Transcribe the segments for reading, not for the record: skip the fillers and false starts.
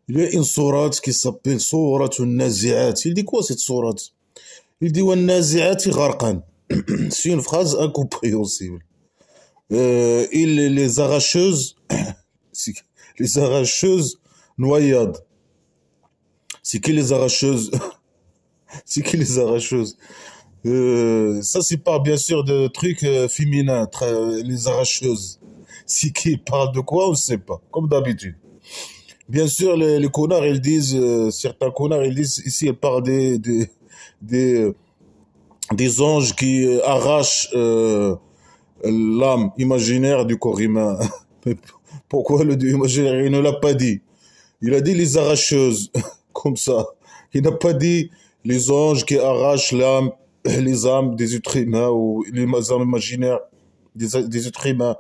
Il y a une sourate qui s'appelle Sourate Nazi'at. Il dit quoi cette sourate? Il dit Wan Nazi'ati gharqan. C'est une phrase incompréhensible. Les arracheuses, c'est- les arracheuses noyades. C'est qui les arracheuses? C'est qui les arracheuses? Ça, c'est pas bien sûr de trucs féminins, les arracheuses. C'est qui parle de quoi, on ne sait pas, comme d'habitude. Bien sûr, les connards, ils disent, certains connards, ils disent, ici, ils parlent des, des anges qui arrachent l'âme imaginaire du corps humain. Mais pourquoi le Dieu imaginaire? Il ne l'a pas dit. Il a dit les arracheuses, comme ça. Il n'a pas dit les anges qui arrachent l'âme, les âmes des êtres humains ou les âmes imaginaires des êtres humains.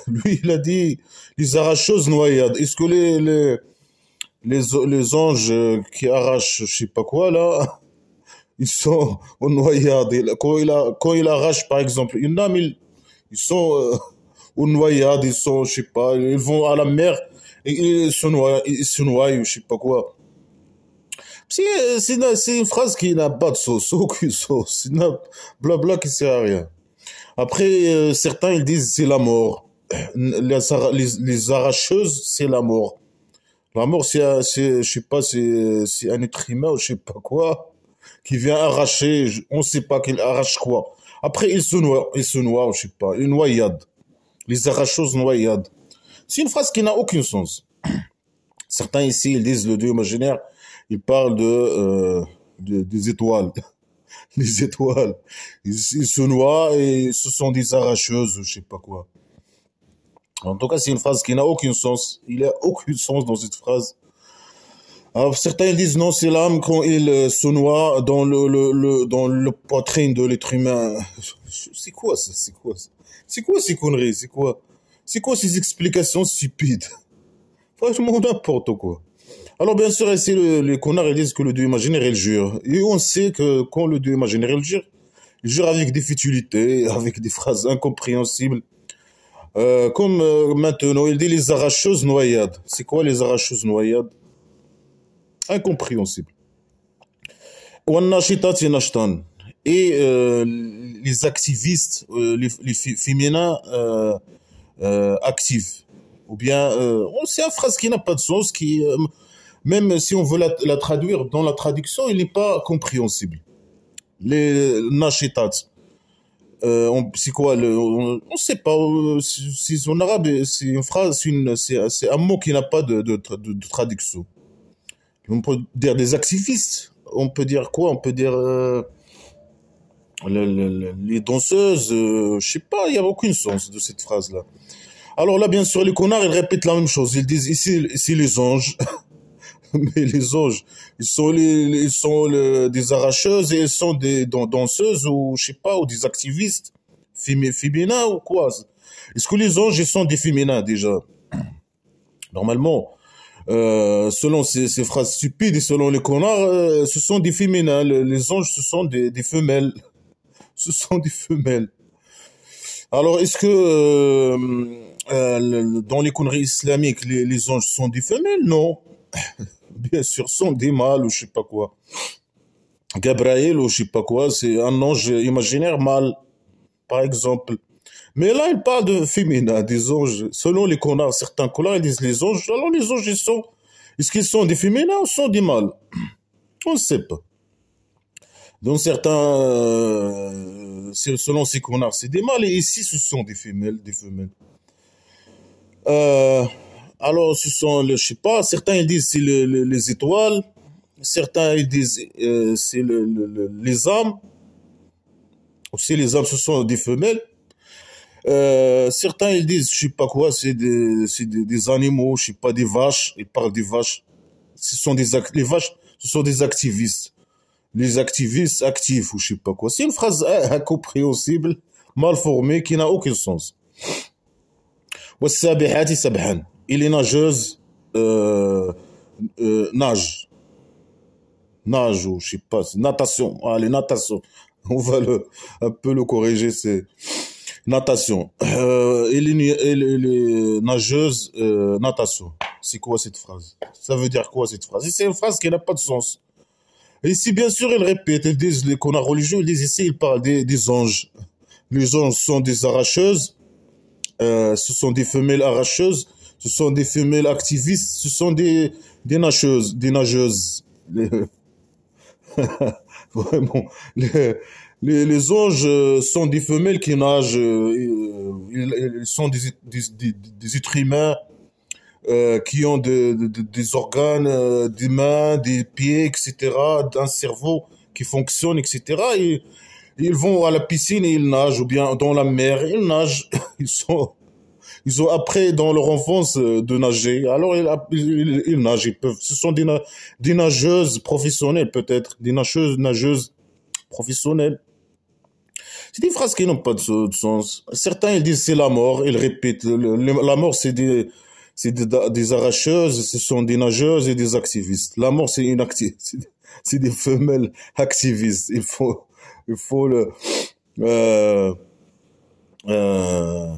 Lui, il a dit les arracheuses noyades. Est-ce que les anges qui arrachent je sais pas quoi là, ils sont aux noyades. Quand il arrache par exemple une âme, ils sont aux noyades, ils sont, je sais pas, ils vont à la mer et ils se noient, ou je sais pas quoi. C'est une phrase qui n'a pas de sauce, aucune sauce. C'est un blabla qui sert à rien. Après, certains ils disent c'est la mort. Les arracheuses, c'est la mort. La mort, je sais pas, c'est un être humain ou je sais pas quoi, qui vient arracher, on sait pas qu'il arrache quoi. Après, il se noie, je sais pas, une noyade. Les arracheuses noyades. C'est une phrase qui n'a aucun sens. Certains ici, ils disent le Dieu imaginaire, ils parlent des étoiles. Les étoiles. Ils se noient et ce sont des arracheuses, je sais pas quoi. En tout cas, c'est une phrase qui n'a aucun sens. Il n'y a aucun sens dans cette phrase. Alors, certains ils disent non, c'est l'âme quand il se noie dans le poitrine de l'être humain. C'est quoi ça? C'est quoi ça? C'est quoi ces conneries? C'est quoi ces explications stupides? Franchement, n'importe quoi. Alors, bien sûr, ici, les connards, ils disent que le Dieu imaginaire, il jure. Et on sait que quand le Dieu imaginaire, il jure avec des futilités, avec des phrases incompréhensibles. Comme maintenant, il dit les arracheuses noyades. C'est quoi les arracheuses noyades? Incompréhensible. Wannashitati nashtan. Et les activistes, les féminins actifs. Ou bien, c'est une phrase qui n'a pas de sens, qui, même si on veut la traduire dans la traduction, il n'est pas compréhensible. Les nashitat. C'est quoi on sait pas. Si en arabe, c'est une phrase, c'est un mot qui n'a pas de traduction. On peut dire des activistes. On peut dire quoi? On peut dire les danseuses. Je sais pas. Il y a aucun sens de cette phrase-là. Alors là, bien sûr, les connards, ils répètent la même chose. Ils disent ici les anges. Mais les anges, ils sont des arracheuses et ils sont des danseuses ou je sais pas, ou des activistes féminins ou quoi. Est-ce que les anges, ils sont des féminins déjà? Normalement, selon ces phrases stupides et selon les connards, ce sont des féminins. Les anges, ce sont des femelles. Ce sont des femelles. Alors, est-ce que dans les conneries islamiques, les anges sont des femelles? Non. Bien sûr, sont des mâles ou je sais pas quoi. Gabriel ou je sais pas quoi, c'est un ange imaginaire mâle, par exemple. Mais là, il parle de féminin, des anges. Selon les connards, certains connards, ils disent les anges. Alors les anges, est-ce qu'ils sont des féminins ou sont des mâles? On ne sait pas. Donc certains, selon ces connards, c'est des mâles et ici, ce sont des femelles, des femelles. Euh, alors, ce sont, je sais pas, certains ils disent c'est les étoiles, certains ils disent c'est les âmes, aussi les âmes ce sont des femelles. Certains ils disent je sais pas quoi, des animaux, je sais pas, des vaches, ils parlent des vaches. Les vaches, ce sont des activistes. Les activistes actifs ou je sais pas quoi. C'est une phrase incompréhensible, mal formée, qui n'a aucun sens. والسابحات سبحا. Et les nageuses nagent. Nage ou je sais pas, natation. Allez, natation. On va un peu le corriger. Natation. Et les nageuses, natation. C'est quoi cette phrase? Ça veut dire quoi cette phrase? C'est une phrase qui n'a pas de sens. Et ici, bien sûr, ils répètent, ils disent, les connards religieux, ils disent ici, ils parlent des anges. Les anges sont des arracheuses, ce sont des femelles arracheuses, ce sont des femelles activistes, ce sont des nageuses, des nageuses. Vraiment, les anges sont des femelles qui nagent, ils sont des êtres humains qui ont des organes, des mains, des pieds, etc., un cerveau qui fonctionne, etc. Et ils vont à la piscine et ils nagent, ou bien dans la mer, ils nagent. Ils ont appris dans leur enfance de nager. Alors ils nagent, ils peuvent. Ce sont des nageuses professionnelles peut-être, des nageuses professionnelles. C'est des phrases qui n'ont pas de sens. Certains ils disent c'est la mort, ils répètent. La mort c'est des arracheuses, ce sont des nageuses et des activistes. La mort c'est des femelles activistes. Il faut le. euh, euh,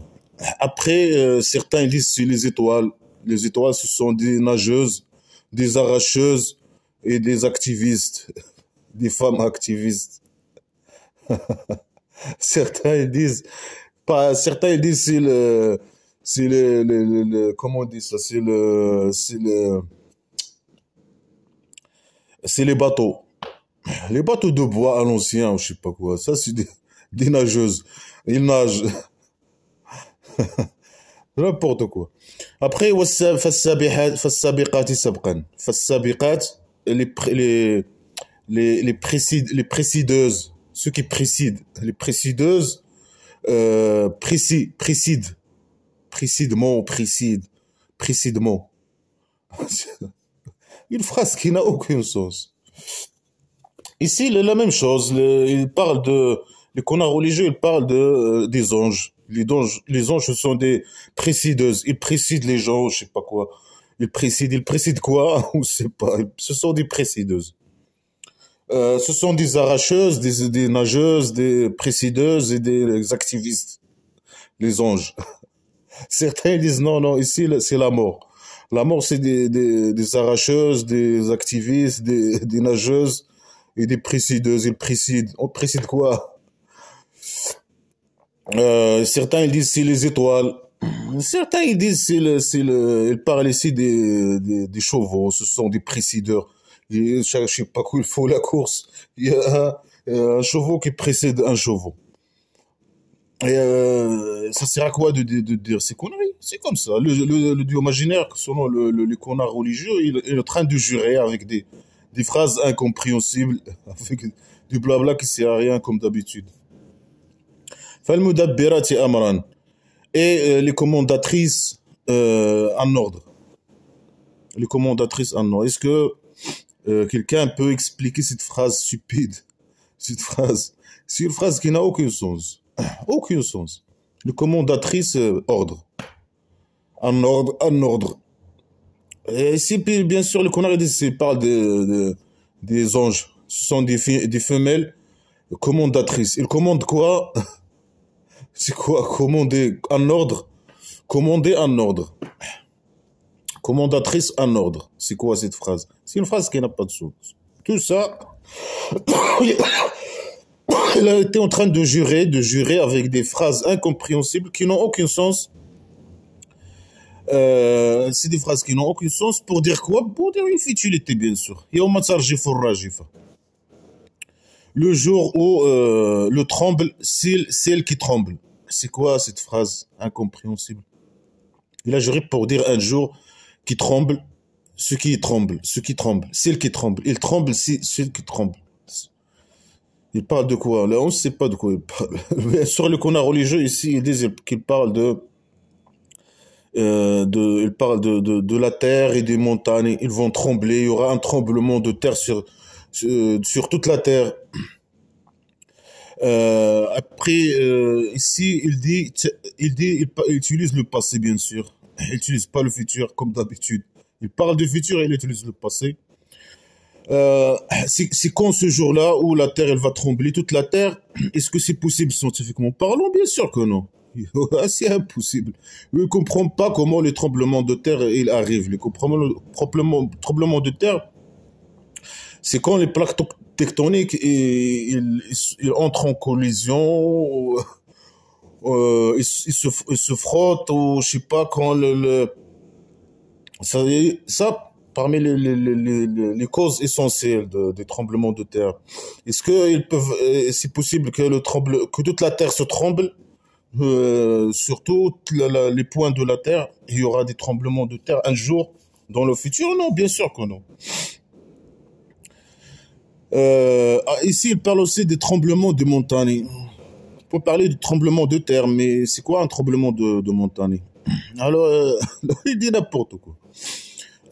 Après, certains ils disent c'est les étoiles. Les étoiles, ce sont des nageuses, des arracheuses et des activistes, des femmes activistes. Certains ils disent, pas, certains ils disent comment on dit ça, c'est les bateaux. Les bateaux de bois à l'ancien, je sais pas quoi. Ça, c'est des nageuses. Ils nagent. N'importe quoi. Après, فالسابقات سبقا. فالسابقات, les précideuses, ceux qui président, les précideuses, précidement. Une phrase qui n'a aucun sens. Ici, la même chose. Il parle les connards religieux, ils parlent des anges. Les anges, ce sont des précideuses. Ils président les gens, je sais pas quoi. Ils président quoi? On sait pas. Ce sont des précideuses. Ce sont des arracheuses, des nageuses, des précideuses et des activistes. Les anges. Certains disent non, non, ici, c'est la mort. La mort, c'est des arracheuses, des activistes, des nageuses et des précideuses. Ils président. On précide quoi? Certains ils disent c'est les étoiles. Certains ils disent ils parlent ici des chevaux. Ce sont des précideurs. Et je sais pas quoi il faut la course. Il y a un chevaux qui précède un chevaux. Et ça sert à quoi de dire ces conneries? C'est comme ça. Le duo imaginaire, selon les connards religieux, il est en train de jurer avec des phrases incompréhensibles, avec du blabla qui sert à rien comme d'habitude. فالمدبرات أمرا. Et les commandatrices en ordre. Les commandatrices en ordre. Est-ce que quelqu'un peut expliquer cette phrase stupide? Cette phrase. C'est une phrase qui n'a aucun sens. Aucun sens. Les commandatrices ordre. En ordre, en ordre. Et si, bien sûr, le connard parle des anges. Ce sont des femelles commandatrices. Ils commandent quoi? C'est quoi? Commander en ordre? Commander en ordre. Commandatrice en ordre. C'est quoi cette phrase? C'est une phrase qui n'a pas de sens. Tout ça, il a été en train de jurer avec des phrases incompréhensibles qui n'ont aucun sens. C'est des phrases qui n'ont aucun sens pour dire quoi? Pour dire une futilité, bien sûr. يوم ترجف الراجفة. Le jour où le tremble, celle qui tremble. C'est quoi cette phrase incompréhensible? Il a juré pour dire un jour qui tremble, celle qui tremble. Il tremble, celle qui tremble. Il parle de quoi? Là, on ne sait pas de quoi il parle. Bien sûr, le connard religieux ici, ils disent qu'il parle il parle de la terre et des montagnes. Ils vont trembler. Il y aura un tremblement de terre sur toute la terre. Après, ici, il utilise le passé, bien sûr. Il n'utilise pas le futur, comme d'habitude. Il parle du futur et il utilise le passé. Euh, c'est quand ce jour-là où la Terre elle va trembler, toute la Terre, est-ce que c'est possible scientifiquement parlant? Bien sûr que non. C'est impossible. Ils ne comprennent pas comment les tremblements de terre il arrivent. Les tremblements de terre, c'est quand les plaques tectoniques ils entrent en collision, ils se frottent, ou je sais pas, quand ça, parmi les causes essentielles des tremblements de terre. Est-ce que c'est possible que que toute la terre se tremble, sur les points de la terre, il y aura des tremblements de terre un jour dans le futur? Non, bien sûr que non. Ici, il parle aussi des tremblements de montagne. On peut parler du tremblement de terre, mais c'est quoi un tremblement de montagne? Alors, il dit n'importe quoi.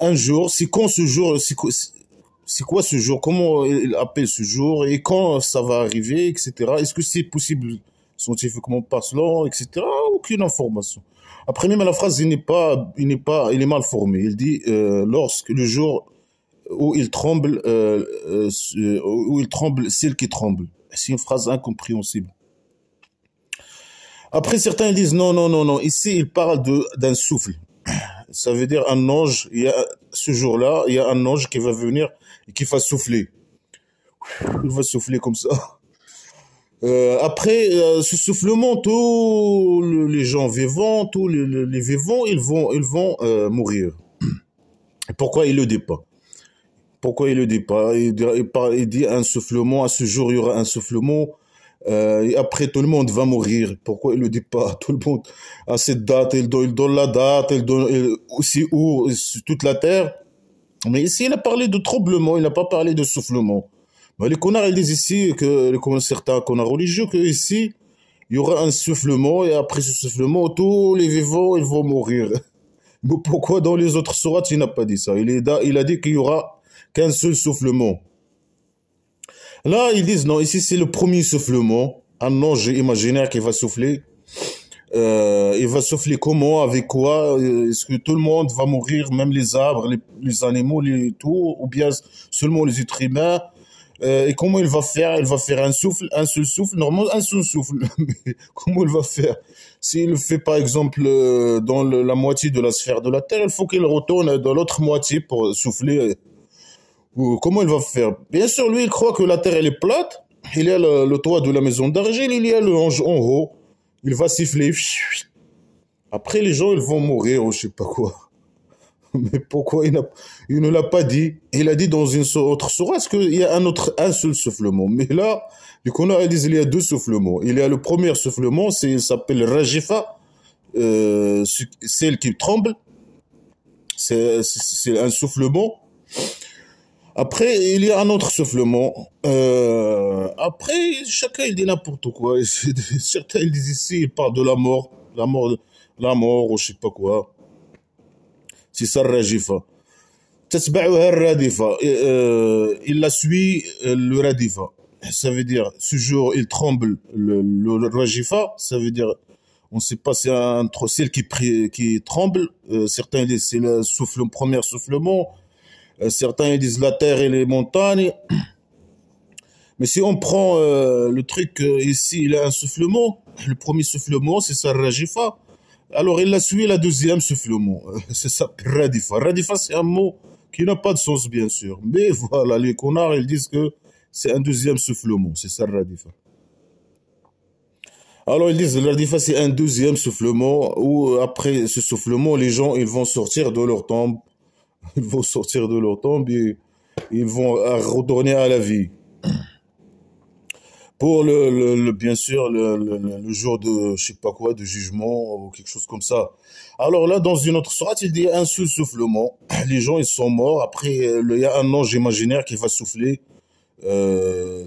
Un jour, c'est quand ce jour, c'est quoi ce jour? Comment il appelle ce jour? Et quand ça va arriver, etc. Est-ce que c'est possible scientifiquement parlant, etc. Aucune information. Après, même la phrase, il est mal formé. Il dit, lorsque le jour où il tremble, où il tremble, celle qui tremble. C'est une phrase incompréhensible. Après, certains disent non, non, non, non. Ici, il parle d'un souffle. Ça veut dire un ange. Ce jour-là, il y a un ange qui va venir et qui va souffler. Il va souffler comme ça. Après, ce soufflement, tous les gens vivants, tous les vivants, ils vont mourir. Et pourquoi il le dit pas? Pourquoi il le dit pas? Il dit un soufflement. À ce jour, il y aura un soufflement. Et après, tout le monde va mourir. Pourquoi il le dit pas? Tout le monde, à cette date, il donne la date, il donne aussi où, sur toute la terre. Mais ici, il a parlé de tremblement, il n'a pas parlé de soufflement. Mais les connards, ils disent ici, certains connards religieux, que ici, il y aura un soufflement, et après ce soufflement, tous les vivants, ils vont mourir. Mais pourquoi dans les autres sourates, il n'a pas dit ça? Il a dit qu'il y aura qu'un seul soufflement. Là, ils disent non, ici c'est le premier soufflement, un ange imaginaire qui va souffler. Il va souffler comment, avec quoi? Est-ce que tout le monde va mourir, même les arbres, les animaux, tout, ou bien seulement les êtres humains? Et comment il va faire? Il va faire un seul souffle, normalement un seul souffle. Mais comment il va faire? S'il le fait par exemple dans la moitié de la sphère de la Terre, il faut qu'il retourne dans l'autre moitié pour souffler. Ou comment il va faire? Bien sûr, lui, il croit que la Terre, elle est plate. Il y a le toit de la maison d'argile, il y a le ange en haut. Il va siffler. Après, les gens, ils vont mourir ou je sais pas quoi. Mais pourquoi il ne l'a pas dit? Il a dit dans une autre sourate qu'il y a un seul soufflement. Mais là, du coup, ils disent qu'il y a deux soufflements. Il y a le premier soufflement, il s'appelle Rajifa, celle qui tremble. C'est un soufflement. Après, il y a un autre soufflement. Après, chacun il dit n'importe quoi. Certains ils disent ici, ils parlent de la mort ou je sais pas quoi. C'est ça le Rajifa. تتبعها الرادفة. Il la suit le Radifa. Ça veut dire, ce jour, il tremble le Rajifa. Ça veut dire, on ne sait pas, c'est entre celle qui tremble. Certains disent c'est le premier soufflement. Certains disent la terre et les montagnes. Mais si on prend le truc ici, il y a un soufflement. Le premier soufflement, c'est ça, Rajifa. Alors, il a suivi la deuxième soufflement. C'est ça, Radifa. Radifa, c'est un mot qui n'a pas de sens, bien sûr. Mais voilà, les connards, ils disent que c'est un deuxième soufflement. C'est ça, Radifa. Alors, ils disent que Radifa, c'est un deuxième soufflement où, après ce soufflement, les gens, ils vont sortir de leur tombe. Ils vont sortir de leur tombe et ils vont retourner à la vie. Pour bien sûr, le jour de, je sais pas quoi, de jugement ou quelque chose comme ça. Alors là, dans une autre sourate, il dit un seul soufflement. Les gens, ils sont morts. Après, il y a un ange imaginaire qui va souffler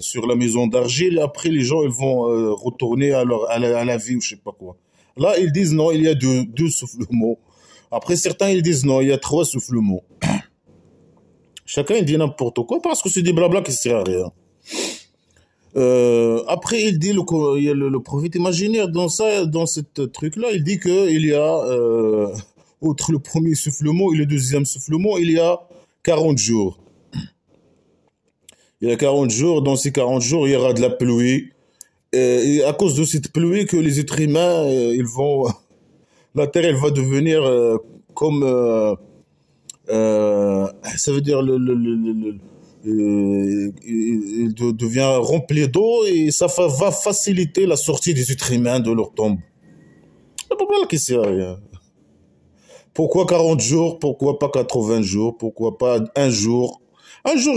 sur la maison d'argile. Après, les gens, ils vont retourner à la vie ou je sais pas quoi. Là, ils disent non, il y a deux soufflements. Après, certains, ils disent non, il y a trois soufflements. Chacun, il dit n'importe quoi parce que c'est des blabla qui ne servent à rien. Après, il dit il y a le prophète imaginaire dans ce truc-là, il dit qu'il y a, outre le premier soufflement et le deuxième soufflement, il y a 40 jours. Il y a 40 jours, dans ces 40 jours, il y aura de la pluie. Et à cause de cette pluie que les êtres humains, ils vont, la Terre, elle va devenir comme, ça veut dire il devient rempli d'eau et ça va faciliter la sortie des êtres humains de leur tombe. C'est pas mal qui sert à rien. Pourquoi 40 jours? Pourquoi pas 80 jours? Pourquoi pas un jour? Un jour,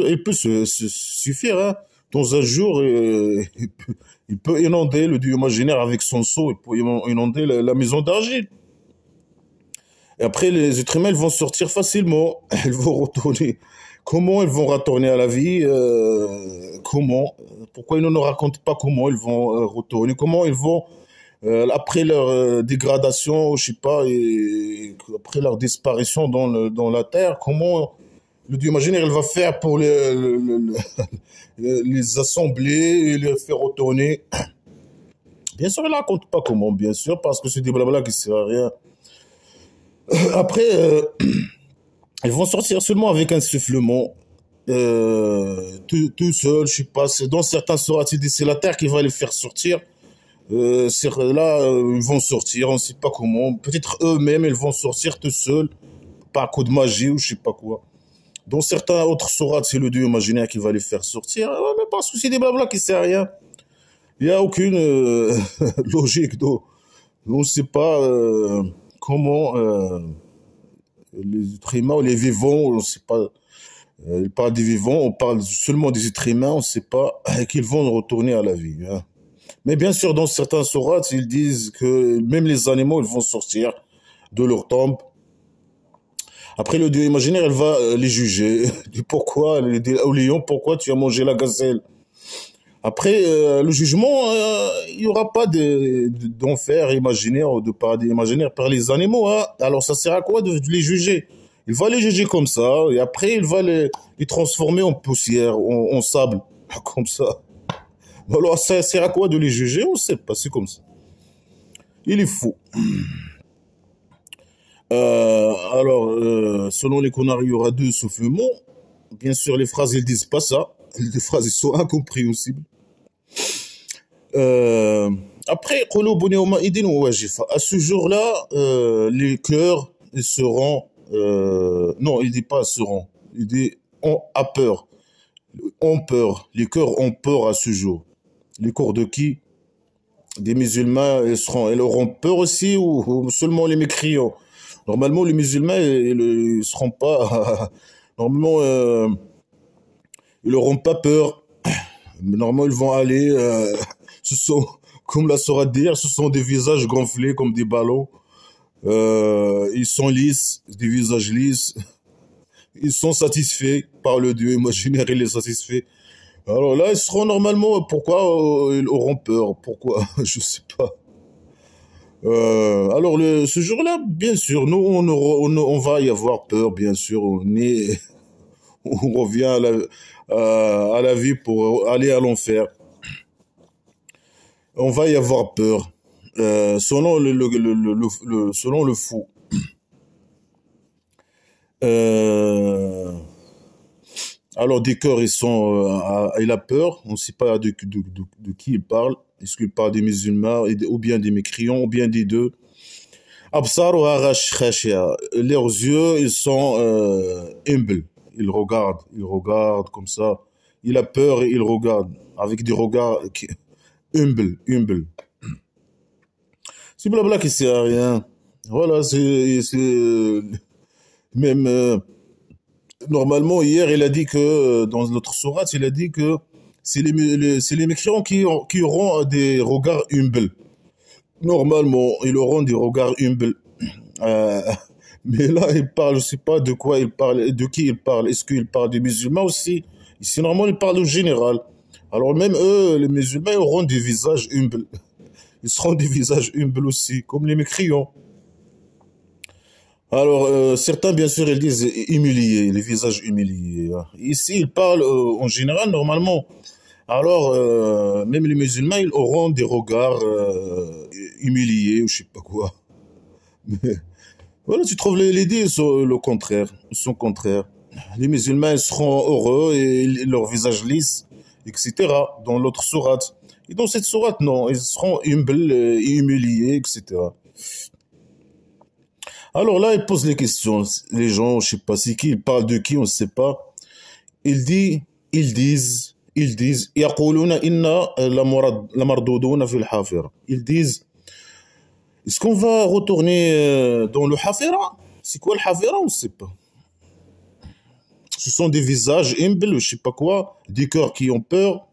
il peut suffire. Hein. Dans un jour, il peut inonder le dieu imaginaire avec son seau. Il peut inonder la maison d'argile. Et après, les êtres humains, ils vont sortir facilement. Ils vont retourner. Comment ils vont retourner à la vie? Comment? Pourquoi ils ne nous racontent pas comment ils vont retourner? Comment ils vont après leur dégradation, je sais pas, et après leur disparition dans la terre, comment le dieu imaginaire il va faire pour les assembler et les faire retourner? Bien sûr, il ne raconte pas comment, bien sûr, parce que c'est des blabla qui ne servent à rien. Après, ils vont sortir seulement avec un soufflement. Tout seul, je sais pas, dans certains sourates, il dit c'est la terre qui va les faire sortir. Là, ils vont sortir, on ne sait pas comment. Peut-être eux-mêmes, ils vont sortir tout seuls, par coup de magie ou je sais pas quoi. Dans certains autres sourates, c'est le dieu imaginaire qui va les faire sortir. Mais parce que c'est des blabla qui ne servent à rien. Il n'y a aucune logique. Donc, on ne sait pas comment les êtres humains ou les vivants, on ne sait pas. Il parle des vivants, on parle seulement des êtres humains, on ne sait pas qu'ils vont retourner à la vie. Hein. Mais bien sûr, dans certains sourates, ils disent que même les animaux, ils vont sortir de leur tombe. Après, le dieu imaginaire, il va les juger. Pourquoi, au lion, pourquoi tu as mangé la gazelle? Après, le jugement, il n'y aura pas d'enfer imaginaire ou de paradis imaginaire par les animaux. Hein. Alors, ça sert à quoi de les juger? Il va les juger comme ça, et après, il va les transformer en poussière, en sable, comme ça. Alors, ça sert à quoi de les juger? On ne sait pas, c'est comme ça. Il est fou. Selon les connards, il y aura 2 soufflements. Bien sûr, les phrases, ils disent pas ça. Les phrases, ils sont incompréhensibles. Après, à ce jour-là, les cœurs, ils seront... non, il dit pas seront. Il dit a peur. Ont peur. Les cœurs ont peur à ce jour. Les corps de qui? Des musulmans, ils auront peur aussi ou seulement les mécréants? Normalement, les musulmans, ils seront pas... normalement, ils n'auront pas peur. Normalement, ils vont aller... ce sont, comme la sourate d'hier, ce sont des visages gonflés comme des ballons. Ils sont lisses, des visages lisses. Ils sont satisfaits par le Dieu imaginaire, il les satisfait. Alors là, ils seront normalement... Pourquoi ils auront peur? Pourquoi? Je sais pas. Alors ce jour-là, bien sûr, nous on va y avoir peur, bien sûr. On revient à la vie pour aller à l'enfer. On va y avoir peur, selon selon le fou. Alors des cœurs, il a peur. On ne sait pas de qui il parle. Est-ce qu'il parle des musulmans ou bien des mécréants ou bien des deux? Leurs yeux, ils sont humbles. Ils regardent comme ça. Il a peur et il regarde avec des regards humbles. C'est blabla qui sert à rien. Voilà, même normalement hier il a dit que dans notre sourate il a dit que c'est les mécréants qui auront des regards humbles. Normalement, ils auront des regards humbles. Euh, mais là, il parle, je sais pas de quoi il parle, de qui il parle. Est-ce qu'il parle des musulmans aussi? Ici, normalement, il parle au général. Alors même eux, les musulmans, auront des visages humbles. Ils seront des visages humbles aussi, comme les mécréants. Alors, certains, bien sûr, ils disent humiliés, les visages humiliés. Ici, ils parlent en général, normalement. Alors, même les musulmans, ils auront des regards humiliés ou je sais pas quoi. Mais voilà, tu trouves les idées sont le contraire, sont contraires. les musulmans seront heureux et leur visage lisse, etc. Dans l'autre sourate. Et dans cette sourate, non, ils seront humbles et humiliés, etc. Alors là, il pose les questions. Les gens, je sais pas c'est qui, ils parlent de qui, on ne sait pas. Il dit, ils disent, يقولون إنا لمردودون في الحافرة. Ils disent, est-ce qu'on va retourner dans le Hafira? C'est quoi le Hafira? On ne sait pas. Ce sont des visages humbles, je sais pas quoi, des cœurs qui ont peur.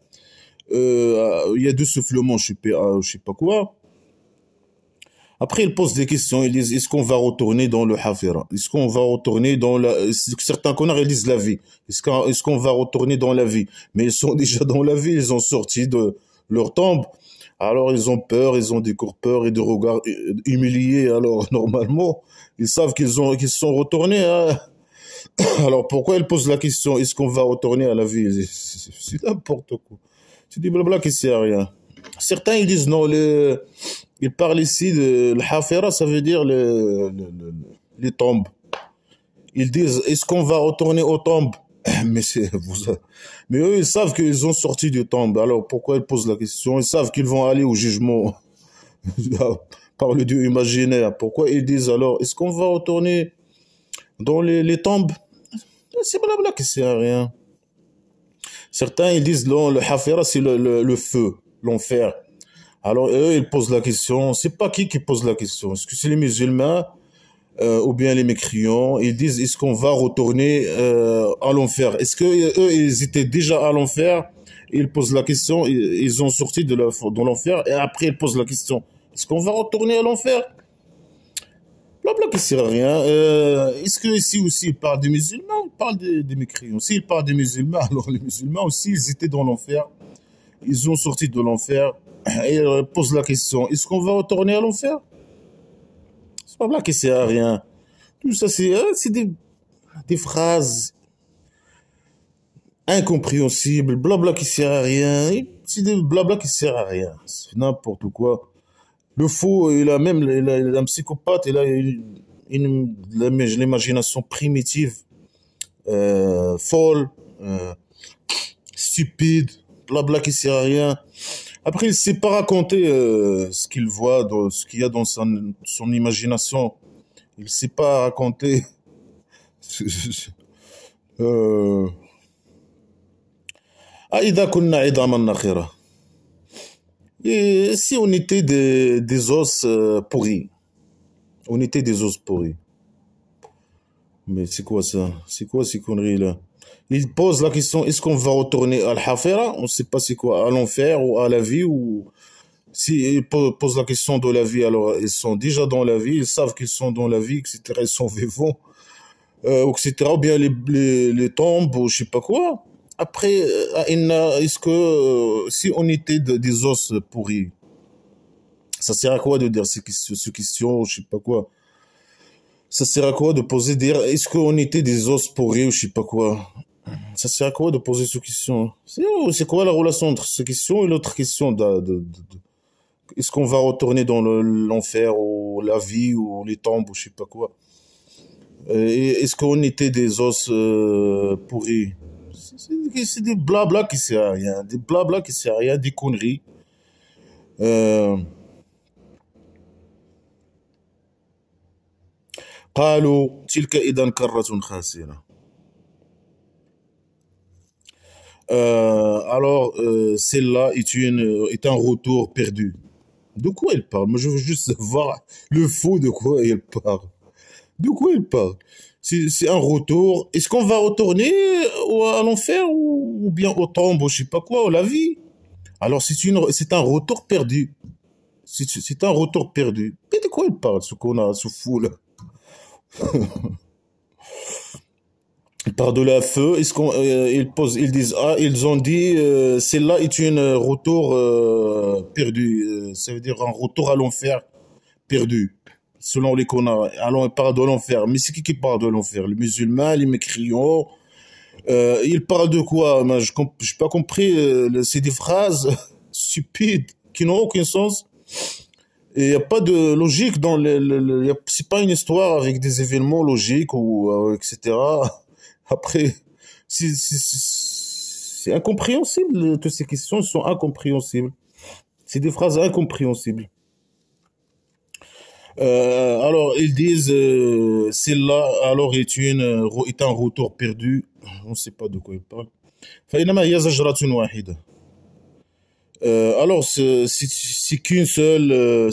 Il y a du soufflement, je sais pas quoi. Après, ils posent des questions. Ils disent, est-ce qu'on va retourner dans le Hafira? Est-ce qu'on va retourner dans la... Certains connards, ils disent la vie. Est-ce qu'on va retourner dans la vie? Mais ils sont déjà dans la vie. Ils ont sorti de leur tombe. Alors, ils ont peur. Ils ont des corps peur et des regards humiliés. Alors, normalement, ils savent qu'ils sont retournés. Hein. Alors, pourquoi ils posent la question, est-ce qu'on va retourner à la vie? C'est n'importe quoi. C'est du blabla qui sert à rien. Certains, ils disent non, ils parlent ici de l'Hafira, ça veut dire les tombes. Ils disent, est-ce qu'on va retourner aux tombes? Mais, mais eux, ils savent qu'ils ont sorti des tombes. Alors pourquoi ils posent la question? Ils savent qu'ils vont aller au jugement par le Dieu imaginaire. Pourquoi ils disent alors, est-ce qu'on va retourner dans les tombes? C'est blabla qui sert à rien. Certains, ils disent, non, le Hafira, c'est le feu, l'enfer. Alors, eux, ils posent la question. C'est pas qui pose la question. Est-ce que c'est les musulmans ou bien les mécréants? Ils disent, est-ce qu'on va retourner à l'enfer? Est-ce que eux, ils étaient déjà à l'enfer? Ils posent la question. Ils ont sorti de l'enfer et après, ils posent la question. Est-ce qu'on va retourner à l'enfer? Blabla qui sert à rien. Est-ce que ici aussi, ils parlent des musulmans? Ils parlent des mécréants. S'ils parlent des musulmans, alors les musulmans aussi, ils étaient dans l'enfer. Ils ont sorti de l'enfer. Et il pose la question, est-ce qu'on va retourner à l'enfer? C'est pas là qui sert à rien. Tout ça, c'est des phrases incompréhensibles, blabla qui sert à rien. C'est des blabla qui sert à rien. C'est n'importe quoi. Le fou, il a un psychopathe, il a l'imagination primitive, folle, stupide, blabla qui sert à rien. Après, il ne sait pas raconter ce qu'il voit, ce qu'il y a dans son imagination. Il ne sait pas raconter. Aïda kunna idaman nakhira. Et si on était des os pourris, on était des os pourris. Mais c'est quoi ça? C'est quoi ces conneries-là? Il pose la question, est-ce qu'on va retourner à l'Hafira? On ne sait pas c'est quoi, à l'enfer ou à la vie ou... S'ils posent la question de la vie, alors ils sont déjà dans la vie, ils savent qu'ils sont dans la vie, etc. Ils sont vivants, etc. Ou bien les tombes ou je sais pas quoi. Après, est-ce que si on était des os pourris, ça sert à quoi de dire ces questions, je sais pas quoi? Ça sert à quoi de poser, dire, est-ce qu'on était des os pourris ou je sais pas quoi? Ça sert à quoi de poser cette question? C'est quoi la relation entre cette question et l'autre question est-ce qu'on va retourner dans l'enfer ou la vie ou les tombes ou je sais pas quoi? Est-ce qu'on était des os pourris? C'est des blabla qui sert à rien, des blabla qui sert à rien, des conneries. قالوا تلك إذا كرة خاسرة. Alors, celle-là est un retour perdu. De quoi il parle? Moi, je veux juste savoir le faux de quoi il parle. De quoi il parle? C'est un retour. Est-ce qu'on va retourner à l'enfer ou bien au tombe ou je sais pas quoi, ou la vie? Alors, c'est un retour perdu. C'est un retour perdu. Mais de quoi il parle, ce fou là? Il parle de la feu. Est-ce ils disent, ah, ils ont dit, celle-là est une retour perdu. Ça veut dire un retour à l'enfer perdu. Selon les connards. Alors, il parle de l'enfer. Mais c'est qui parle de l'enfer? Les musulmans, les mécréants. Ils parlent de quoi? Moi, je n'ai pas compris. C'est des phrases stupides qui n'ont aucun sens. Et il n'y a pas de logique dans c'est pas une histoire avec des événements logiques ou etc. Après, c'est incompréhensible. Toutes ces questions sont incompréhensibles. C'est des phrases incompréhensibles. Alors, ils disent, celle-là, alors est un retour perdu. On ne sait pas de quoi ils parlent. فإنما هي زجرة واحدة. Alors, c'est qu'une seule, je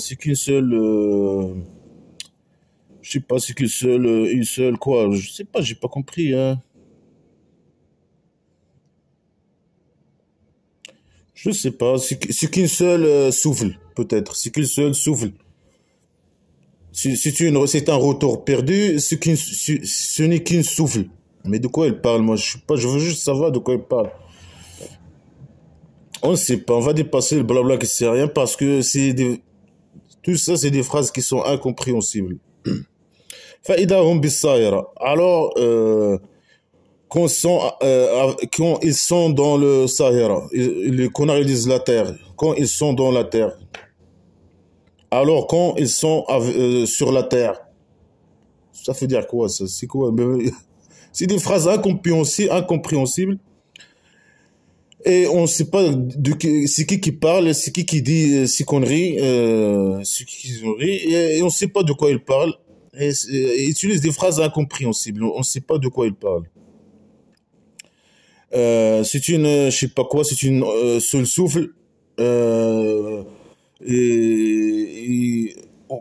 sais pas, c'est qu'une seule, une seule quoi, je sais pas, j'ai pas compris, hein. Je sais pas, c'est qu'une seule souffle, peut-être, c'est qu'une seule souffle. C'est un retour perdu, ce n'est qu'une souffle. Mais de quoi elle parle, moi, je sais pas, je veux juste savoir de quoi elle parle. On ne sait pas, on va dépasser le blabla qui sert à rien parce que tout ça, c'est des phrases qui sont incompréhensibles. فإذا هم بالسائرة. Alors, quand ils sont dans le Sahara, les connards ils disent la terre, quand ils sont dans la terre, alors quand ils sont sur la terre, ça veut dire quoi ça? C'est quoi? C'est des phrases incompréhensibles et on ne sait pas c'est qui parle, c'est qui dit ces conneries, et on ne sait pas de quoi ils parlent. Et utilise des phrases incompréhensibles, on ne sait pas de quoi ils parlent. C'est une, je sais pas quoi, c'est une seul souffle. Et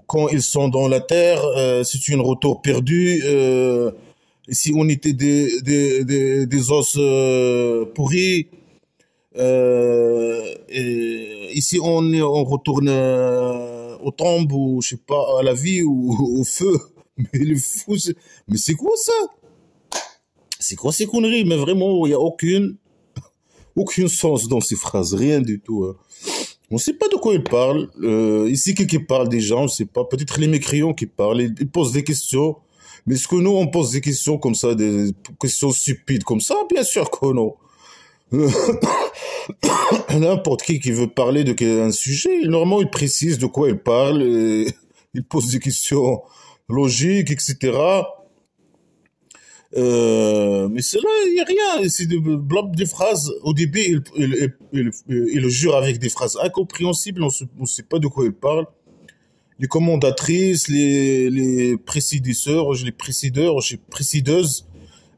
quand ils sont dans la terre, c'est une retour perdu. Ici, on était des os pourris. Ici, on retourne aux tombes ou je sais pas à la vie ou au feu. Mais le fou, mais c'est quoi ça? C'est quoi ces conneries? Mais vraiment, il n'y a aucun sens dans ces phrases, rien du tout, hein. On ne sait pas de quoi ils parlent. Ici, qui parle déjà, on ne sait pas. Peut-être les mécréants qui parlent, ils posent des questions. Mais est-ce que nous, on pose des questions comme ça, des questions stupides comme ça? Bien sûr que non. N'importe qui veut parler d'un sujet, normalement, il précise de quoi il parle. Il pose des questions logiques, etc. Mais c'est là, il n'y a rien. C'est des phrases. Au début, il le jure avec des phrases incompréhensibles. On ne sait pas de quoi il parle. Les commandatrices, les précideurs, les précideuses,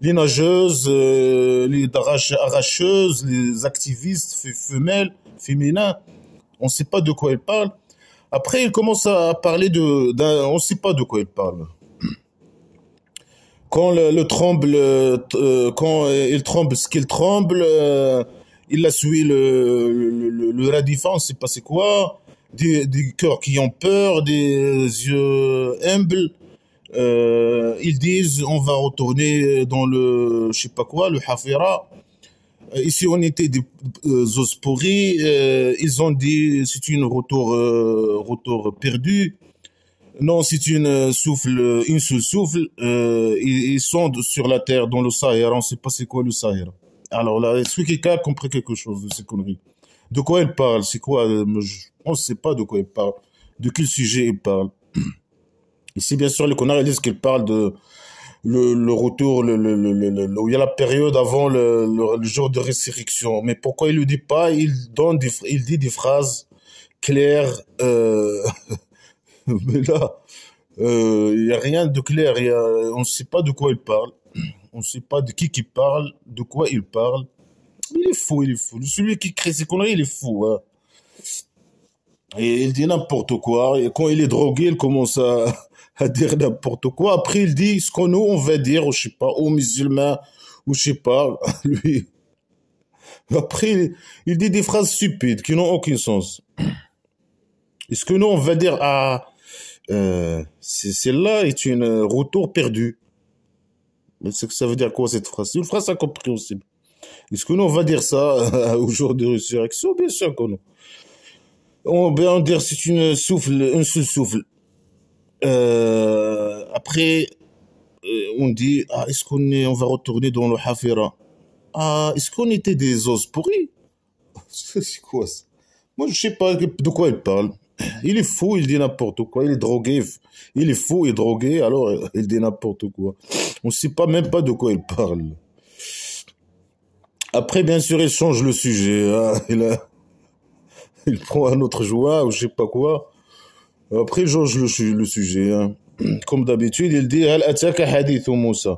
les nageuses, les arracheuses, les activistes femelles, féminins. On ne sait pas de quoi il parle. Après, il commence à parler on ne sait pas de quoi il parle. Quand quand il tremble, ce qu'il tremble, il a suivi le radifan, on ne sait pas c'est quoi, des cœurs qui ont peur, des yeux humbles. Ils disent on va retourner dans le je sais pas quoi, le Hafira. Ici on était des os pourris. Ils ont dit c'est une retour perdu. Non, c'est une seule souffle. Ils sont sur la terre, dans le Sahara. On ne sait pas c'est quoi le Sahara. Alors là, est-ce que quelqu'un a compris quelque chose de ces conneries? De quoi il parle? C'est quoi? On ne sait pas de quoi il parle. De quel sujet il parle? Ici, bien sûr, les connards, ils disent qu'ils parlent de le retour, où il y a la période avant le jour de résurrection. Mais pourquoi il ne le dit pas? Il dit des phrases claires. Mais là, il n'y a rien de clair. On ne sait pas de quoi il parle. On ne sait pas de qui parle, de quoi il parle. Il est fou, il est fou. Celui qui crée ces conneries, il est fou, hein. Et il dit n'importe quoi. Et quand il est drogué, il commence à dire n'importe quoi. Après, il dit ce qu'on nous, on va dire, je sais pas, aux musulmans, ou je sais pas, lui. Après, il dit des phrases stupides qui n'ont aucun sens. Est-ce que nous, on va dire, celle-là est une retour perdu. Mais ça veut dire quoi cette phrase? C'est une phrase incompréhensible. Est-ce que nous on va dire ça au jour de résurrection? Bien sûr que non. On va dire c'est un seul souffle. Après, on dit est-ce on va retourner dans le Hafira? Est-ce qu'on était des os pourris? C'est quoi ça? Moi je sais pas de quoi il parle. Il est fou, il dit n'importe quoi, il est drogué. Il est fou et drogué, alors il dit n'importe quoi. On ne sait pas même pas de quoi il parle. Après, bien sûr, il change le sujet, hein. Il prend un autre joueur ou je sais pas quoi. Après, il change le sujet, hein. Comme d'habitude, il dit Hal ataka hadith Moussa.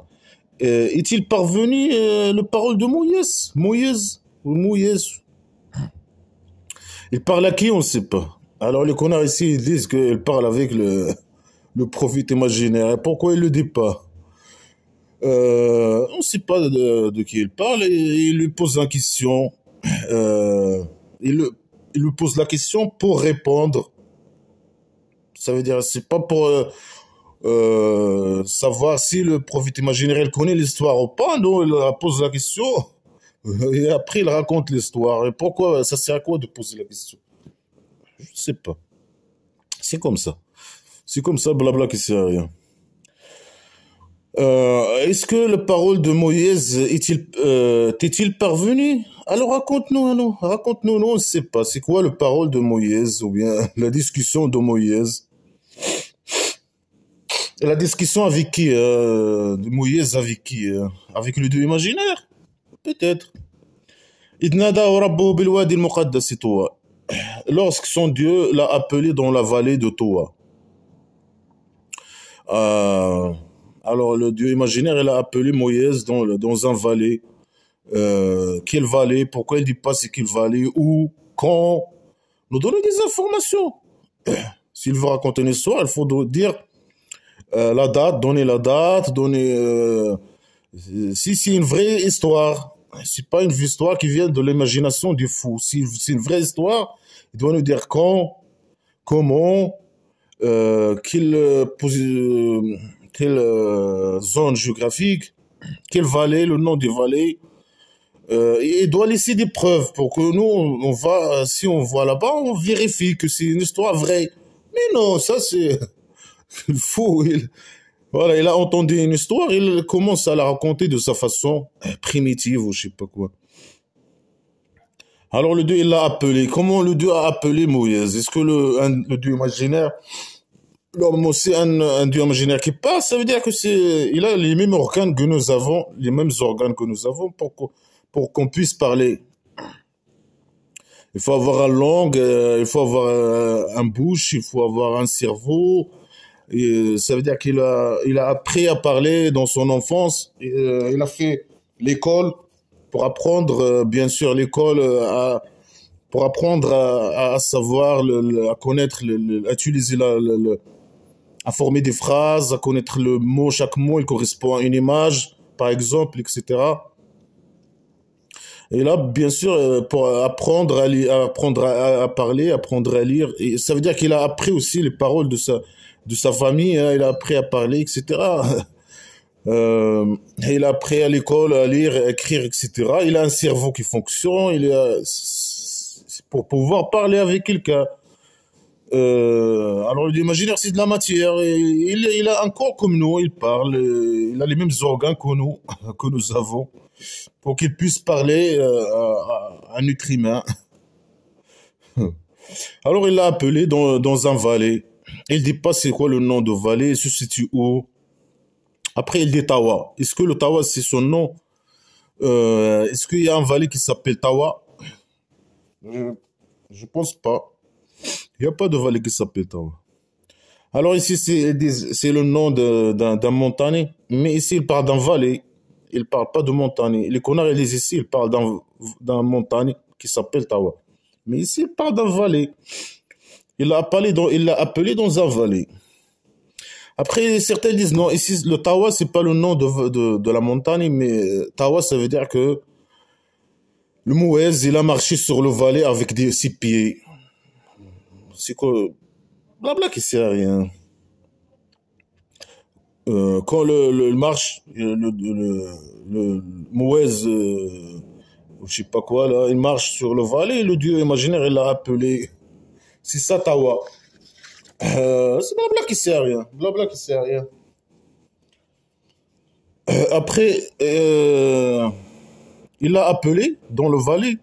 Est-il parvenu le parole de Moïse? Moïse ou Moïse? Il parle à qui? On ne sait pas. Alors, les connards ici, ils disent qu'il parle avec le prophète imaginaire. Et pourquoi il ne le dit pas? On ne sait pas de qui il parle et il lui pose la question. Euh, il, le- il lui pose la question pour répondre. Ça veut dire, c'est pas pour savoir si le prophète imaginaire il connaît l'histoire ou pas. Non, il pose la question et après il raconte l'histoire. Et pourquoi ça sert à quoi de poser la question? Je sais pas. C'est comme ça. C'est comme ça, blabla qui sert à rien. Est-ce que la parole de Moïse t'est-il parvenu? Alors raconte-nous, on ne sait pas. C'est quoi la parole de Moïse ou bien la discussion de Moïse? La discussion avec qui? De Moïse avec qui? Avec le dieu imaginaire? Peut-être. إذ ناداه ربه بالوادي المقدس طوى. Lorsque son Dieu l'a appelé dans la vallée de Toa. Euh, alors le Dieu imaginaire, il a appelé Moïse dans un vallée. Quelle vallée? Pourquoi il dit pas c'est quelle vallée? Où? Quand? Nous donner des informations. S'il veut raconter une histoire, il faut dire la date, donner la date, donner si c'est une vraie histoire. C'est pas une vraie histoire qui vient de l'imagination du fou. Si c'est une vraie histoire, il doit nous dire quand, comment, quelle zone géographique, quelle vallée, le nom des vallées. Et il doit laisser des preuves pour que nous, on va, si on voit là-bas, on vérifie que c'est une histoire vraie. Mais non, ça c'est le fou. Voilà, il a entendu une histoire, il commence à la raconter de sa façon primitive ou je sais pas quoi. Alors le Dieu, il l'a appelé. Comment le Dieu a appelé Moïse? Est-ce que le Dieu imaginaire, l'homme c'est un Dieu imaginaire qui parle? Ça veut dire que il a les mêmes organes que nous avons, les mêmes organes que nous avons pour qu'on puisse parler. Il faut avoir une langue, il faut avoir un bouche, il faut avoir un cerveau. Et ça veut dire il a appris à parler dans son enfance. Et, il a fait l'école pour apprendre, bien sûr, l'école pour apprendre à savoir, à connaître, à utiliser à former des phrases, à connaître le mot. Chaque mot, il correspond à une image, par exemple, etc. Et là, bien sûr, pour apprendre apprendre à parler, apprendre à lire, et ça veut dire qu'il a appris aussi les paroles de sa famille, hein, il a appris à parler, etc. Il a appris à l'école à lire, à écrire, etc. Il a un cerveau qui fonctionne, c'est pour pouvoir parler avec quelqu'un. Alors l'imaginaire, c'est de la matière. Et il a un corps comme nous, il parle, il a les mêmes organes que nous, que nous avons, pour qu'il puisse parler à un être humain. Alors il l'a appelé dans un vallée. Il dit pas c'est quoi le nom de vallée, il se situe où. Après il dit Tawa. Est-ce que le Tawa c'est son nom? Est-ce qu'il y a un vallée qui s'appelle Tawa? Je pense pas. Il n'y a pas de vallée qui s'appelle Tawa. Alors ici c'est le nom d'un montagne, mais ici il parle d'un vallée. Il parle pas de montagne. Les connards ils disent ici il parle d'un montagne qui s'appelle Tawa. Mais ici il parle d'un vallée. Il l'a appelé dans un vallée. Après, certains disent non, ici, le Tawa, c'est pas le nom de la montagne, mais Tawa, ça veut dire que le Mouez, il a marché sur le vallée avec ses pieds. C'est quoi? Blabla qui sert à rien. Quand le marche, le Mouez, je sais pas quoi, là, il marche sur le vallée, le dieu imaginaire, il l'a appelé. C'est ça, Tawa. C'est blabla qui sert à rien. Blabla qui sert à rien. Après, il l'a appelé dans le vallée.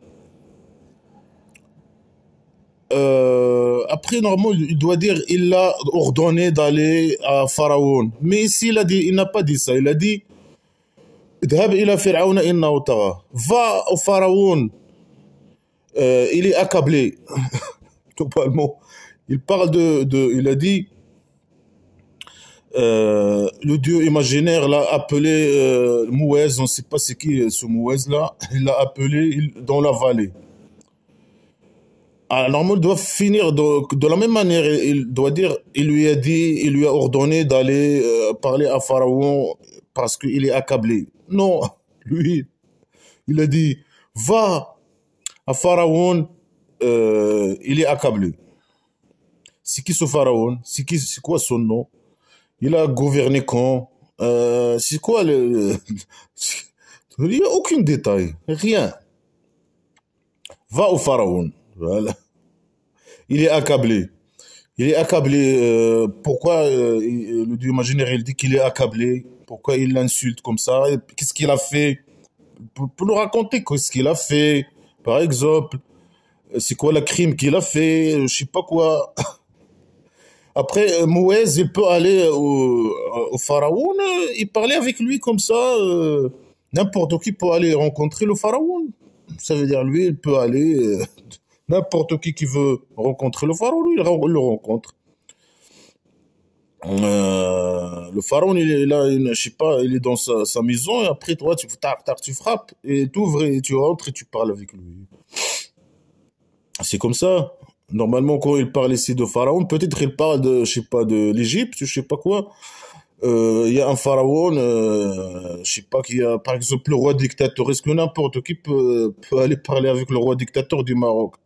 Après, normalement, il doit dire il l'a ordonné d'aller à Pharaon. Mais ici, il n'a pas dit ça. Il a dit اذهب إلى فرعون إنه طغى. Va au pharaon. Il est accablé. Globalement. Il parle il a dit, le dieu imaginaire l'a appelé Mouez, on ne sait pas c'est qui ce Mouez là, il l'a appelé dans la vallée. Alors, normalement, il doit finir de la même manière, il doit dire, il lui a dit, il lui a ordonné d'aller parler à Pharaon parce qu'il est accablé. Non, lui, il a dit, va à Pharaon, il est accablé. C'est qui ce Pharaon? C'est quoi son nom? Il a gouverné quand? C'est quoi il n'y a aucun détail, rien. Va au Pharaon. Voilà. Il est accablé. Il est accablé. Pourquoi le dieu imaginaire il dit qu'il est accablé? Pourquoi il l'insulte comme ça? Qu'est-ce qu'il a fait? Pour nous raconter qu'est-ce qu'il a fait, par exemple. C'est quoi le crime qu'il a fait? Je sais pas quoi. Après, Mouez, il peut aller au pharaon et parler avec lui comme ça. N'importe qui peut aller rencontrer le pharaon. Ça veut dire, lui, il peut aller. N'importe qui veut rencontrer le pharaon, lui, il le rencontre. Le pharaon, il est là, je sais pas, il est dans sa maison, et après, toi, tu frappes, et tu ouvres, et tu rentres, et tu parles avec lui. C'est comme ça. Normalement, quand il parle ici de pharaon, peut-être il parle de, je sais pas, de l'Égypte, je sais pas quoi. Il y a un pharaon, je sais pas, qui a, par exemple, le roi dictateur. Est-ce que n'importe qui peut aller parler avec le roi dictateur du Maroc?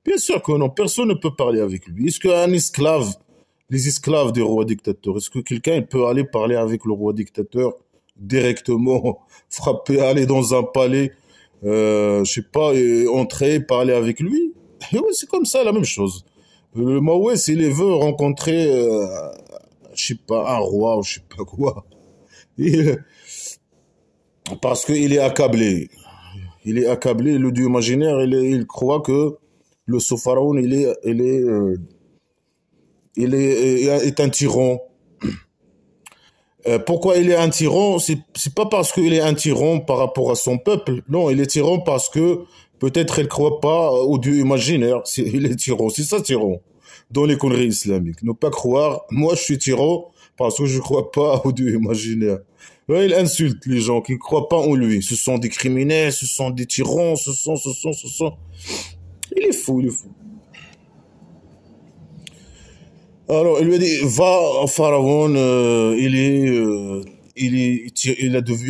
Bien sûr que non, personne ne peut parler avec lui. Est-ce qu'un esclave, les esclaves du roi dictateur, est-ce que quelqu'un peut aller parler avec le roi dictateur directement, frapper, aller dans un palais, je sais pas, et entrer, parler avec lui? Et ouais, c'est comme ça, la même chose. Le Maouès, s'il veut rencontrer, je sais pas, un roi ou je sais pas quoi, il- parce qu'il est accablé. Il est accablé, le dieu imaginaire, il croit que le pharaon, est un tyran. Pourquoi il est un tyran? C'est pas parce qu'il est un tyran par rapport à son peuple. Non, il est tyran parce que peut-être il croit pas au dieu imaginaire. Il est tyran, c'est ça tyran. Dans les conneries islamiques. Ne pas croire, moi je suis tyran parce que je crois pas au dieu imaginaire. Là, il insulte les gens qui ne croient pas en lui. Ce sont des criminels, ce sont des tyrans, ce sont. Il est fou, il est fou. Alors, il lui a dit, va, Pharaon, il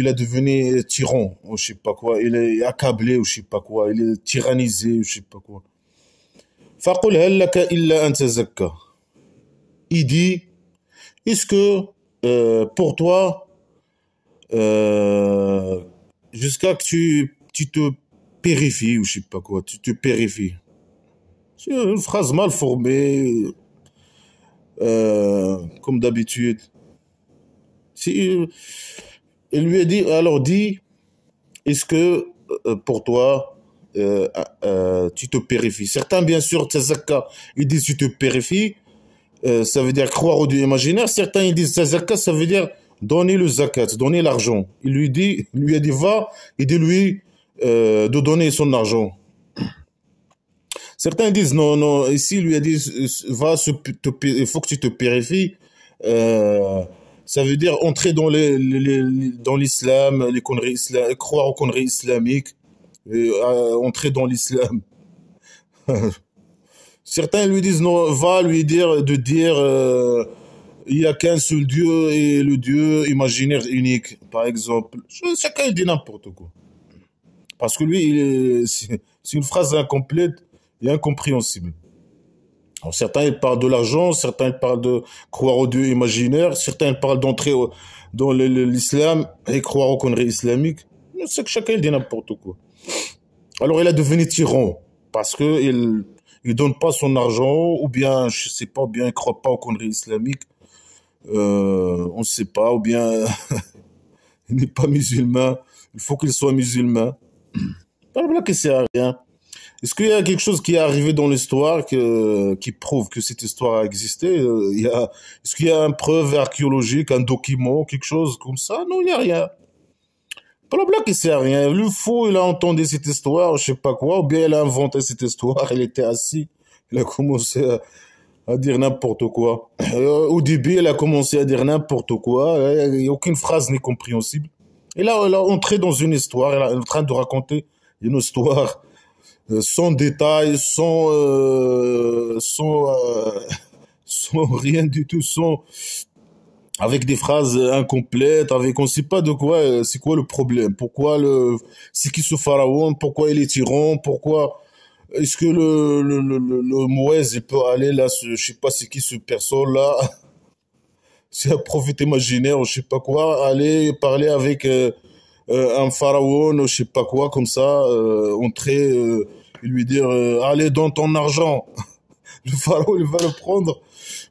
a devenu tyran, ou je sais pas quoi, il est accablé, ou je sais pas quoi, il est tyrannisé, ou je sais pas quoi. فقل هل لك إلا أن تزكى. Il dit, est-ce que pour toi, jusqu'à que tu te purifies, ou je sais pas quoi, tu te purifies. C'est une phrase mal formée, comme d'habitude. Si, il lui a dit, alors dis, est-ce que pour toi, tu te purifies? Certains, bien sûr, tazakka, ils disent tu te purifies, ça veut dire croire au Dieu imaginaire. Certains, ils disent tazakka, ça veut dire donner le zakat, donner l'argent. Il lui a dit va, et dis-lui de donner son argent. Certains disent non, non, ici, il lui a dit va, il faut que tu te purifies. Ça veut dire entrer dans l'islam, les conneries croire aux conneries islamiques, entrer dans l'islam. Certains lui disent non, va lui dire de dire il n'y a qu'un seul Dieu et le Dieu imaginaire unique, par exemple. Chacun il dit n'importe quoi. Parce que lui, c'est une phrase incomplète et incompréhensible. Alors, certains ils parlent de l'argent, certains ils parlent de croire au Dieu imaginaire, certains ils parlent d'entrer dans l'islam et croire aux conneries islamiques. C'est que chacun il dit n'importe quoi. Alors il a devenu tyran parce que il donne pas son argent ou bien je sais pas, ou bien il croit pas aux conneries islamiques. On ne sait pas, ou bien il n'est pas musulman. Il faut qu'il soit musulman. Voilà que c'est à rien. Est-ce qu'il y a quelque chose qui est arrivé dans l'histoire qui prouve que cette histoire a existé? Est-ce qu'il y a une preuve archéologique, un document, quelque chose comme ça? Non, il n'y a rien. Blabla qui sait à rien. Le fou, il a entendu cette histoire, je sais pas quoi, ou bien il a inventé cette histoire, il était assis, il a commencé à dire n'importe quoi. Au début, il a commencé à dire n'importe quoi, et aucune phrase n'est compréhensible. Et là, il a entré dans une histoire, il est en train de raconter une histoire sans détail, sans rien du tout, avec des phrases incomplètes, avec on sait pas de quoi, c'est quoi le problème, c'est qui ce pharaon, pourquoi il est tyran, pourquoi est-ce que le Moïse il peut aller là, je sais pas c'est qui ce perso là, c'est un prophète imaginaire, ou je sais pas quoi, aller parler avec un pharaon, ou je sais pas quoi, comme ça, entrer, et lui dire, allez donne ton argent, le pharaon il va le prendre,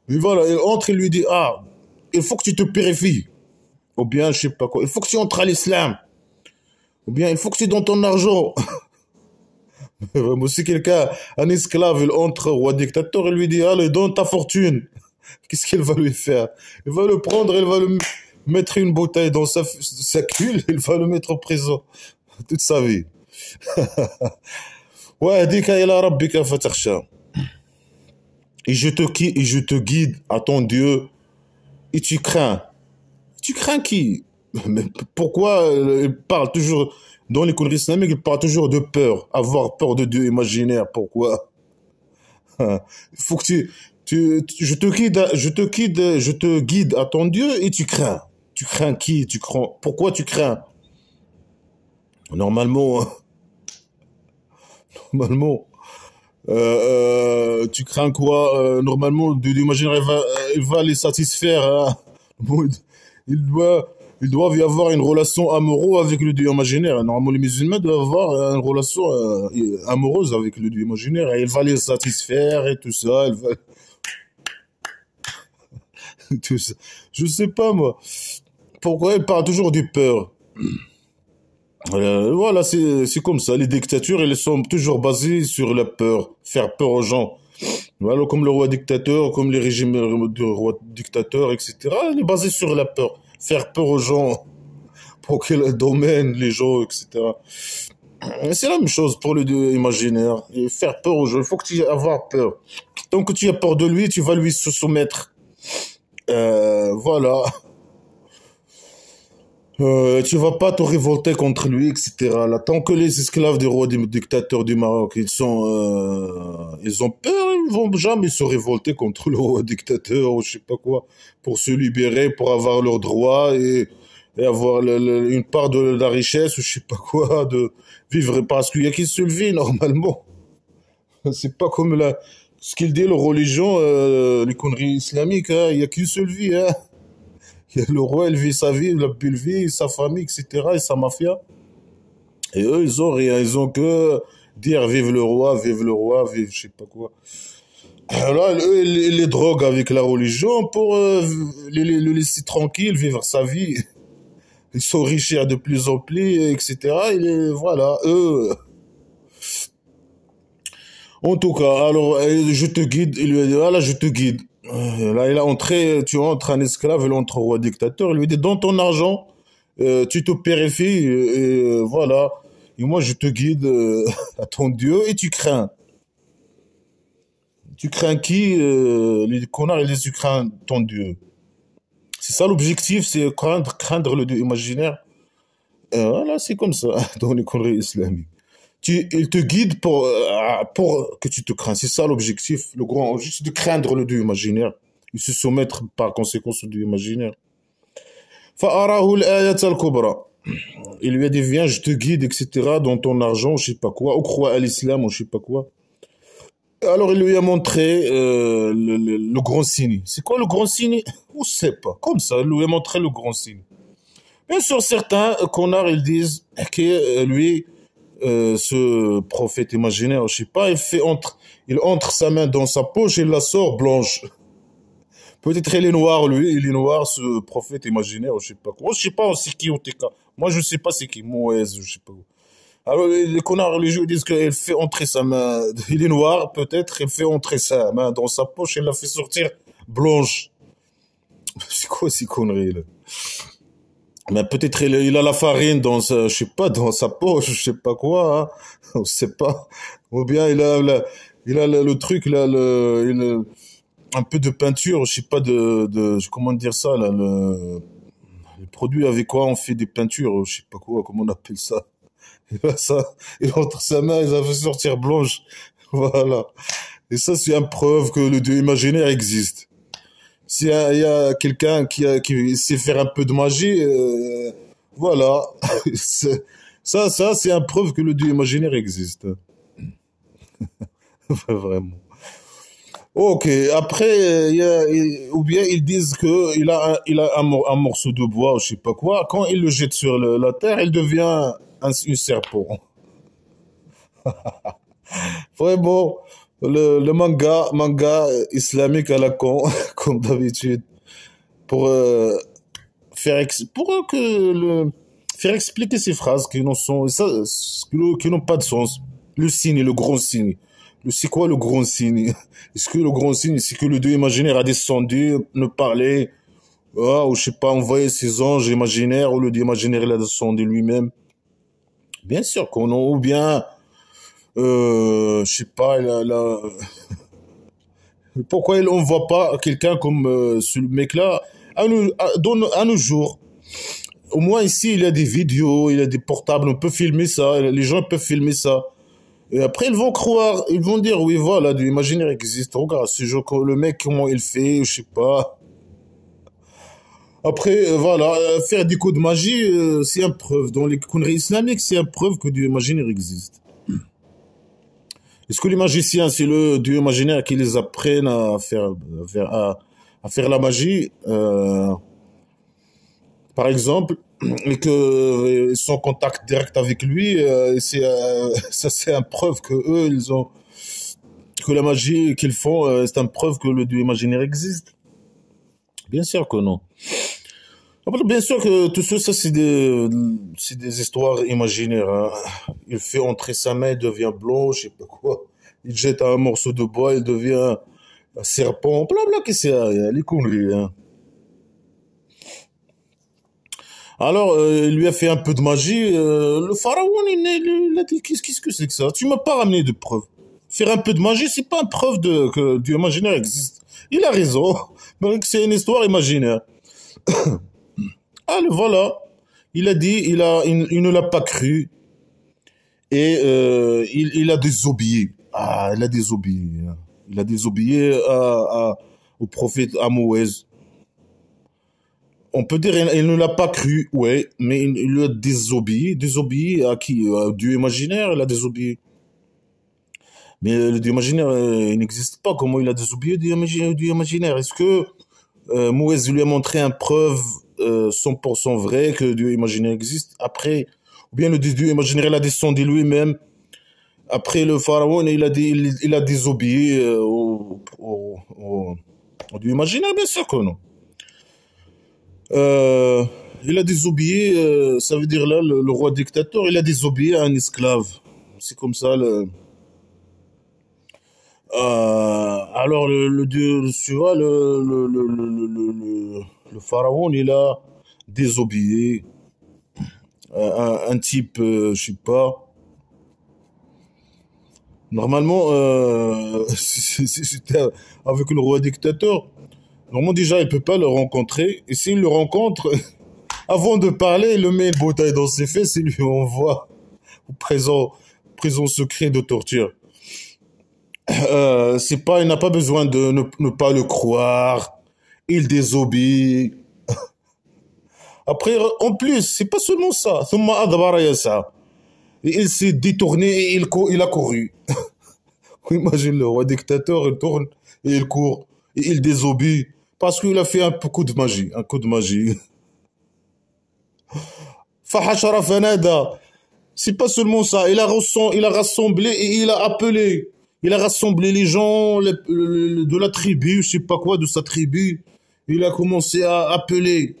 mais voilà, il entre et lui dit, ah, il faut que tu te purifies. Ou bien, je sais pas quoi. Il faut que tu entres à l'islam. Ou bien, il faut que tu donnes ton argent. Moi, si quelqu'un, un esclave, il entre au roi dictateur, il lui dit, allez, donne ta fortune. Qu'est-ce qu'il va lui faire? Il va le prendre, il va le mettre une bouteille dans sa cuve, il va le mettre en prison. Toute sa vie. Ouais, dis qu'Aïla Rabbika fatakhsha. Et je te guide à ton Dieu et tu crains. Tu crains qui? Mais pourquoi il parle toujours, dans les cours islamiques, il parle toujours de peur, avoir peur de Dieu imaginaire, pourquoi? Il faut que je te guide à ton Dieu et tu crains. Tu crains qui? Pourquoi tu crains? Normalement, normalement, tu crains quoi? Normalement, Dieu imaginaire, il va les satisfaire, hein. Bon, il doit, ils doivent y avoir une relation amoureuse avec le Dieu imaginaire. Normalement, les musulmans doivent avoir une relation amoureuse avec le Dieu imaginaire. Et il va les satisfaire et tout ça. Tout ça. Je sais pas, moi. Pourquoi il parle toujours du peur? Voilà, c'est comme ça. Les dictatures, elles sont toujours basées sur la peur. Faire peur aux gens. Voilà, comme le roi dictateur, comme les régimes de rois dictateurs, etc. Elle est basée sur la peur. Faire peur aux gens, pour quel domaine, les gens, etc. C'est la même chose pour le Dieu imaginaire. Et faire peur aux gens, il faut que tu aies avoir peur. Tant que tu as peur de lui, tu vas lui se soumettre. Voilà. Tu vas pas te révolter contre lui, etc. Là, tant que les esclaves des rois des dictateurs du Maroc, ils ont peur, ils vont jamais se révolter contre le roi dictateur ou je sais pas quoi, pour se libérer, pour avoir leurs droits et avoir une part de la richesse ou je sais pas quoi, de vivre parce qu'il y a qu'une seule vie normalement. C'est pas comme ce qu'il dit, la religion, les conneries islamiques, hein, il y a qu'une seule vie, hein. Le roi, il vit sa vie, la belle vie, sa famille, etc., et sa mafia. Et eux, ils ont rien, ils ont que dire vive le roi, vive je sais pas quoi. Alors, eux, ils les droguent avec la religion pour le laisser tranquille, vivre sa vie. Ils s'enrichir de plus en plus, etc. Voilà, eux. En tout cas, alors, je te guide, il lui a dit, voilà, je te guide. Là, il a entré, tu entres un esclave, il entre au roi dictateur, il lui dit, dans ton argent, tu te purifies, voilà. Et moi, je te guide à ton Dieu et tu crains. Tu crains qui? Les connards, tu crains ton Dieu. C'est ça l'objectif, c'est craindre le Dieu imaginaire. Voilà, c'est comme ça, dans les conneries islamiques. Il te guide pour que tu te crains. C'est ça l'objectif, le grand objectif, de craindre le Dieu imaginaire. Et se soumettre par conséquent au Dieu imaginaire. فأراه الآية الكبرى. Il lui a dit, viens, je te guide, etc., dans ton argent, je sais pas quoi, ou crois à l'islam, ou je sais pas quoi. Alors il lui a montré le grand signe. C'est quoi le grand signe? On sait pas. Comme ça, il lui a montré le grand signe. Bien sûr, certains connards, ils disent que lui, ce prophète imaginaire, je sais pas, il entre sa main dans sa poche et il la sort blanche. Peut-être il est noir, lui, il est noir, ce prophète imaginaire, je sais pas quoi. Je sais pas c'est qui, en tout cas. Moi, je sais pas c'est qui, Moïse, je sais pas. Alors, les connards religieux disent qu'il fait entrer sa main, il est noir, peut-être, il fait entrer sa main dans sa poche et il la fait sortir blanche. C'est quoi ces conneries, là? Mais peut-être il a la farine dans sa, je sais pas, dans sa poche, je sais pas quoi, hein. On sait pas. Ou bien il a le truc, là, un peu de peinture, je sais pas comment dire ça, là, le produit avec quoi on fait des peintures, je sais pas quoi, comment on appelle ça. Et là, ça, et entre sa main, il a fait sortir blanche. Voilà. Et ça, c'est une preuve que le Dieu imaginaire existe. S'il y a quelqu'un qui sait faire un peu de magie, voilà. C'est- ça, c'est une preuve que le Dieu imaginaire existe. Vraiment. Ok, après, ou bien ils disent que il a un morceau de bois, ou je sais pas quoi. Quand il le jette sur la terre, il devient un serpent. Vraiment, le manga islamique à la con, comme d'habitude, pour faire expliquer ces phrases qui n'ont sont, ça, qui n'ont pas de sens. Le signe, le grand signe. C'est quoi le grand signe? Est-ce que le grand signe, c'est que le Dieu imaginaire a descendu, ne parlait, ou je sais pas, envoyé ses anges imaginaires, ou le Dieu imaginaire il a descendu lui-même? Bien sûr qu'on a, ou bien, je sais pas, pourquoi il envoie pas quelqu'un comme ce mec-là à nos jours? Au moins ici, il y a des vidéos, il y a des portables, on peut filmer ça, les gens peuvent filmer ça. Et après, ils vont croire, ils vont dire, oui, voilà, de l'imaginaire existe. Regarde, le mec, comment il fait, je sais pas. Après, voilà, faire des coups de magie, c'est une preuve. Dans les conneries islamiques, c'est une preuve que Dieu imaginaire existe. Est-ce que les magiciens, c'est le Dieu imaginaire qui les apprennent à faire la magie, par exemple, et que ils sont en contact direct avec lui, ça c'est une preuve que eux, ils ont, que la magie qu'ils font, c'est une preuve que le Dieu imaginaire existe? Bien sûr que non. Après, bien sûr que tout ça, c'est des histoires imaginaires, hein. Il fait entrer sa main, il devient blanc, je sais pas quoi. Il jette un morceau de bois, il devient un serpent, blabla, qu'est-ce qu'il y a, les conneries, hein. Alors, il lui a fait un peu de magie. Le pharaon, il a dit, qu'est-ce que c'est que ça? Tu m'as pas ramené de preuves. Faire un peu de magie, c'est pas une preuve que Dieu imaginaire existe. Il a raison. Donc, c'est une histoire imaginaire. Ah, le voilà. Il a dit, il ne l'a pas cru. Et il a désobéi. Ah, il a désobéi, hein. Il a désobéi au prophète à Moïse. On peut dire il ne l'a pas cru, ouais, mais il a désobéi. Désobéi à qui? À Dieu imaginaire, il a désobéi. Mais le Dieu imaginaire, il n'existe pas. Comment il a désobéi au Dieu imaginaire? Est-ce que Moïse lui a montré une preuve 100% vraie que Dieu imaginaire existe? Après, ou bien le Dieu imaginaire, il a descendu lui-même. Après le pharaon, il a désobéi au Dieu imaginaire, bien sûr que non. Euh, il a désobéi, ça veut dire là, le roi dictateur, il a désobéi à un esclave. C'est comme ça. Alors, dieu, tu vois, le pharaon, il a désobéi à un type, je sais pas. Normalement, si c'était avec le roi dictateur, normalement déjà, il peut pas le rencontrer. Et s'il le rencontre, avant de parler, il le met une bouteille dans ses fesses et lui envoie au prison secret de torture. C'est pas, il n'a pas besoin de ne pas le croire. Il désobéit. Après, en plus, c'est pas seulement ça. Thumma adbara yasa. Et il s'est détourné et il a couru. Imagine le roi dictateur, il tourne et il court. Et il désobéit. Parce qu'il a fait un coup de magie. Un coup de magie. Fahashara fanada. C'est pas seulement ça. Il a rassemblé et il a appelé. Il a rassemblé les gens de la tribu, je sais pas quoi, de sa tribu. Il a commencé à appeler,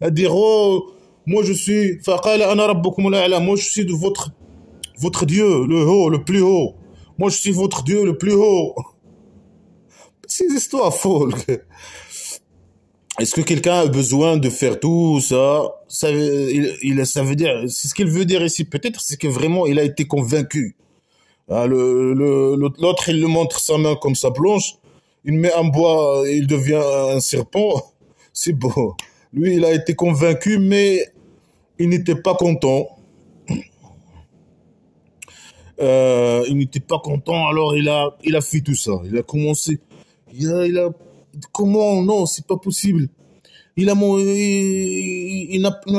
à dire, oh, moi je suis, faqala ana rabbukum al-a'la. Moi je suis de votre Dieu, le haut, le plus haut. Moi je suis votre Dieu, le plus haut. C'est une histoire folle. Est-ce que quelqu'un a besoin de faire tout ça? Ça veut dire, c'est ce qu'il veut dire ici. Peut-être c'est que vraiment il a été convaincu. Ah, l'autre, il lui montre sa main comme ça blanche. Il met un bois, il devient un serpent. C'est beau. Lui, il a été convaincu, mais il n'était pas content. Il n'était pas content, alors il a fait tout ça. Il a commencé. Comment? Non, c'est pas possible. Il ne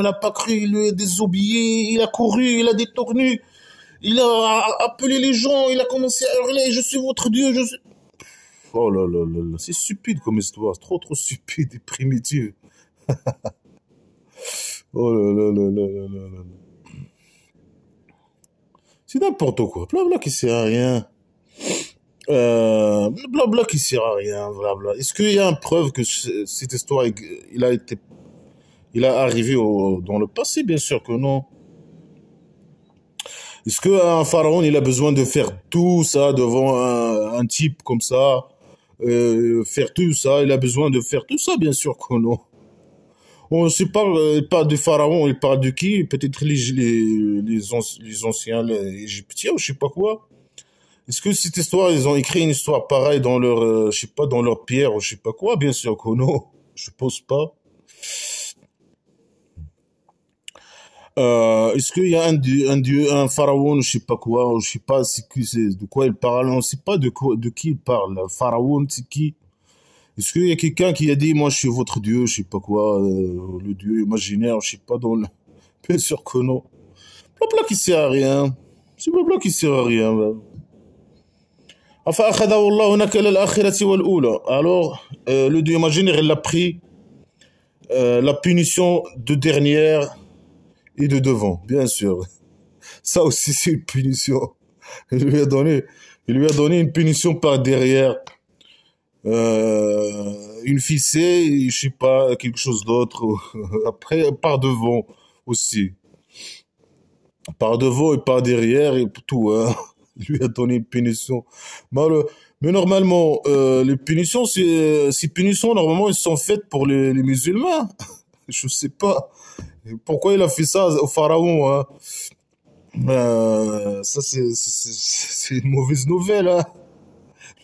l'a pas cru, il lui a désobéi, il a couru, il a détourné, il a appelé les gens, il a commencé à hurler, je suis votre Dieu, je suis... Oh là là là là, c'est stupide comme histoire, trop stupide et primitive. Oh là là là là là là là. C'est n'importe quoi, blabla qui sert à rien. Blabla qui sert à rien, blabla. Est-ce qu'il y a une preuve que cette histoire, il a été, il a arrivé dans le passé? Bien sûr que non. Est-ce qu'un pharaon, il a besoin de faire tout ça devant un type comme ça, faire tout ça, il a besoin de faire tout ça? Bien sûr que non. On ne sait pas, il parle du pharaon, il parle de qui? Peut-être les anciens les Égyptiens ou je sais pas quoi. Est-ce que cette histoire, ils ont écrit une histoire pareille dans leur, je sais pas, dans leur pierre ou je sais pas quoi? Bien sûr que non. Je pense pas. Est-ce qu'il y a un dieu, un pharaon, je sais pas quoi, je sais pas de quoi il parle, on sait pas de qui il parle. Le pharaon, c'est qui? Est-ce qu'il y a quelqu'un qui a dit, moi je suis votre dieu, je sais pas quoi, le dieu imaginaire, je sais pas dans le... Bien sûr que non. Blabla qui sert à rien. C'est blabla qui sert à rien. Enfin, alors, le dieu imaginaire, il a pris la punition de dernière et de devant, bien sûr. Ça aussi, c'est une punition. Il lui a donné, il lui a donné une punition par derrière, une ficelle, je sais pas, quelque chose d'autre. Après, par devant aussi. Par devant et par derrière et tout, hein. Il lui a donné une punition. Mais normalement, les punitions, ces punitions, normalement, elles sont faites pour les musulmans. Je sais pas. Pourquoi il a fait ça au pharaon, hein? Ça, c'est une mauvaise nouvelle, hein.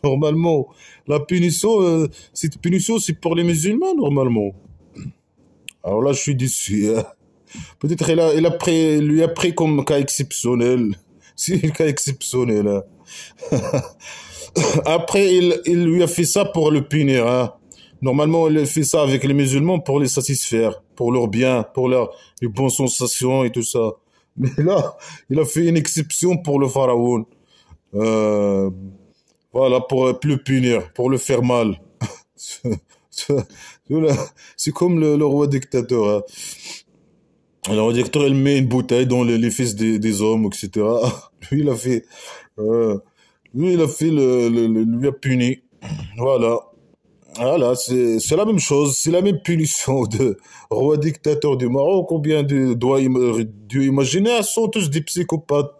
Normalement, la punition, cette punition, c'est pour les musulmans, normalement. Alors là, je suis déçu, hein. Peut-être lui a pris comme cas exceptionnel. C'est un cas exceptionnel, hein. Après, il lui a fait ça pour le punir, hein. Normalement, il fait ça avec les musulmans pour les satisfaire, pour leur bien, pour les bonnes sensations et tout ça. Mais là, il a fait une exception pour le pharaon. Euh, voilà, pour le punir, pour le faire mal. C'est comme le roi dictateur, hein. Le roi dictateur, il met une bouteille dans les fils des hommes, etc. Lui, il a fait, euh, lui, il a fait lui a puni. Voilà. Voilà, c'est la même chose, c'est la même punition de roi dictateur du Maroc ou bien de dieu imaginaire, sont tous des psychopathes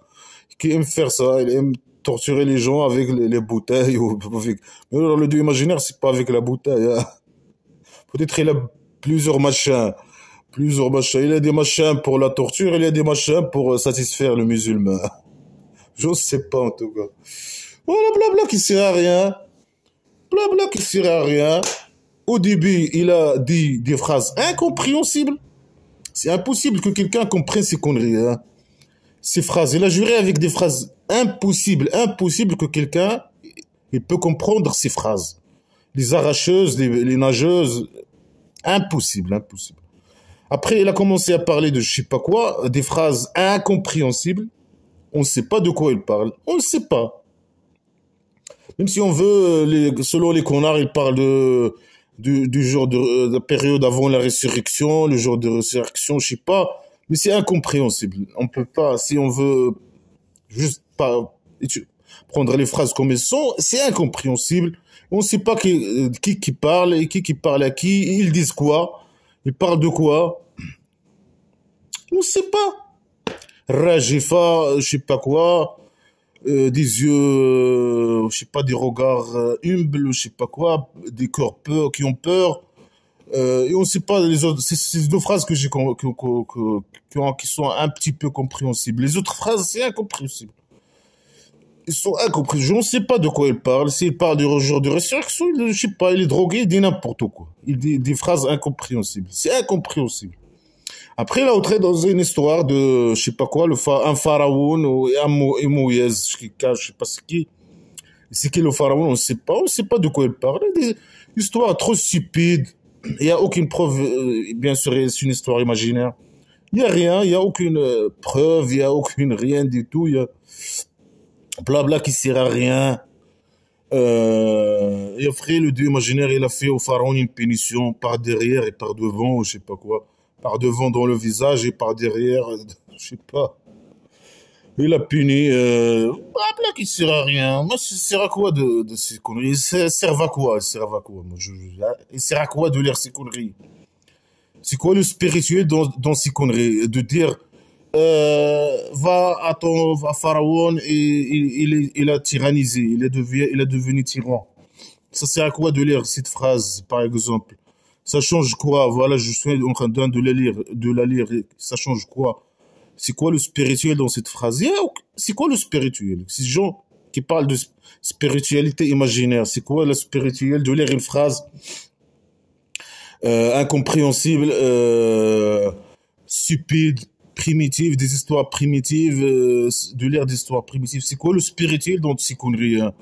qui aiment faire ça, ils aiment torturer les gens avec les bouteilles ou avec... Mais alors, le dieu imaginaire, c'est pas avec la bouteille, hein. Peut-être il a plusieurs machins. Il y a des machins pour la torture, il y a des machins pour satisfaire le musulman. Je sais pas en tout cas. Voilà, blabla qui sert à rien. Blabla qui sert à rien. Au début, il a dit des phrases incompréhensibles. C'est impossible que quelqu'un comprenne ces conneries, hein. Ces phrases. Il a juré avec des phrases impossibles. Impossible que quelqu'un il peut comprendre ces phrases. Les arracheuses, les nageuses. Impossible, impossible. Après, il a commencé à parler de je sais pas quoi, des phrases incompréhensibles. On ne sait pas de quoi il parle. On ne sait pas. Même si on veut, selon les connards, il parle du jour de la période avant la résurrection, le jour de résurrection, je sais pas. Mais c'est incompréhensible. On peut pas, si on veut juste pas prendre les phrases comme elles sont, c'est incompréhensible. On ne sait pas qui parle et qui parle à qui. Ils disent quoi. Ils parlent de quoi. On ne sait pas. Rajifa, je sais pas quoi. Des yeux, je sais pas, des regards humbles, je sais pas quoi, des corps qui ont peur. Et on ne sait pas les autres. C'est deux phrases que j'ai qui sont un petit peu compréhensibles. Les autres phrases, c'est incompréhensible. Ils sont incompris. Je ne sais pas de quoi il parle. S'il parle du jour de résurrection, je sais pas, il est drogué, il dit n'importe quoi. Il dit des phrases incompréhensibles. C'est incompréhensible. Après, là, on traite dans une histoire de, je sais pas quoi, un pharaon et Moïse, je sais pas c'est qui. C'est qui le pharaon, on ne sait pas de quoi il parle. Des histoires trop stupides. Il n'y a aucune preuve, bien sûr, c'est une histoire imaginaire. Il n'y a rien, il n'y a aucune preuve, il n'y a aucune rien du tout. Il y a blabla qui sert à rien. Et après, le dieu imaginaire, il a fait au pharaon une pénition par derrière et par devant, je sais pas quoi. Par devant dans le visage et par derrière, je sais pas. Il a puni, blabla qui sert à rien. Moi, ça sert à quoi de ces conneries? Ça sert à quoi? Ça sert à quoi? Moi, il sert à quoi de lire ces conneries? C'est quoi le spirituel dans ces conneries? De dire, va à Pharaon et il a tyrannisé, il a devenu tyran. Ça sert à quoi de lire cette phrase, par exemple? Ça change quoi? Voilà, je suis en train de la lire. Ça change quoi? C'est quoi le spirituel dans cette phrase? C'est quoi le spirituel? Ces gens qui parlent de spiritualité imaginaire, c'est quoi le spirituel de lire une phrase incompréhensible, stupide, primitive, des histoires primitives, de lire des histoires primitives? C'est quoi le spirituel dans ces conneries, hein?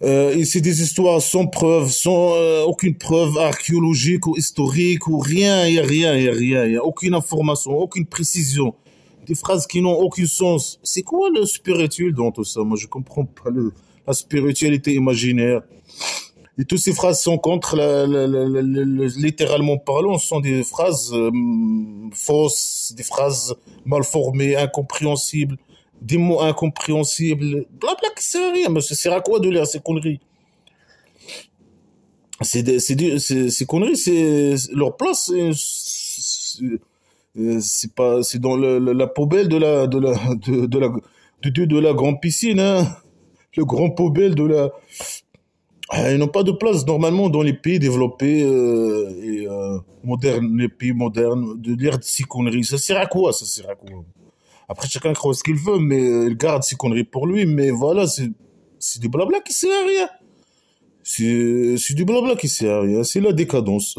Et c'est des histoires sans preuve, sans aucune preuve archéologique ou historique ou rien, il n'y a rien, il n'y a rien, il n'y a aucune information, aucune précision. Des phrases qui n'ont aucun sens. C'est quoi le spirituel dans tout ça? Moi, je comprends pas la spiritualité imaginaire. Et toutes ces phrases sont contre, littéralement parlant, sont des phrases fausses, des phrases mal formées, incompréhensibles, des mots incompréhensibles, blabla qui sert à rien. Mais ça sert à quoi de lire ces conneries? Ces conneries, c'est leur place, c'est pas, c'est dans la poubelle de la grande piscine, hein. Le grand poubelle de la. Ils n'ont pas de place normalement dans les pays développés et modernes, les pays modernes, de lire ces conneries. Ça sert à quoi? Ça sert à quoi? Après, chacun croit ce qu'il veut, mais il garde ses conneries pour lui. Mais voilà, c'est du blabla qui sert à rien. C'est du blabla qui sert à rien. C'est la décadence.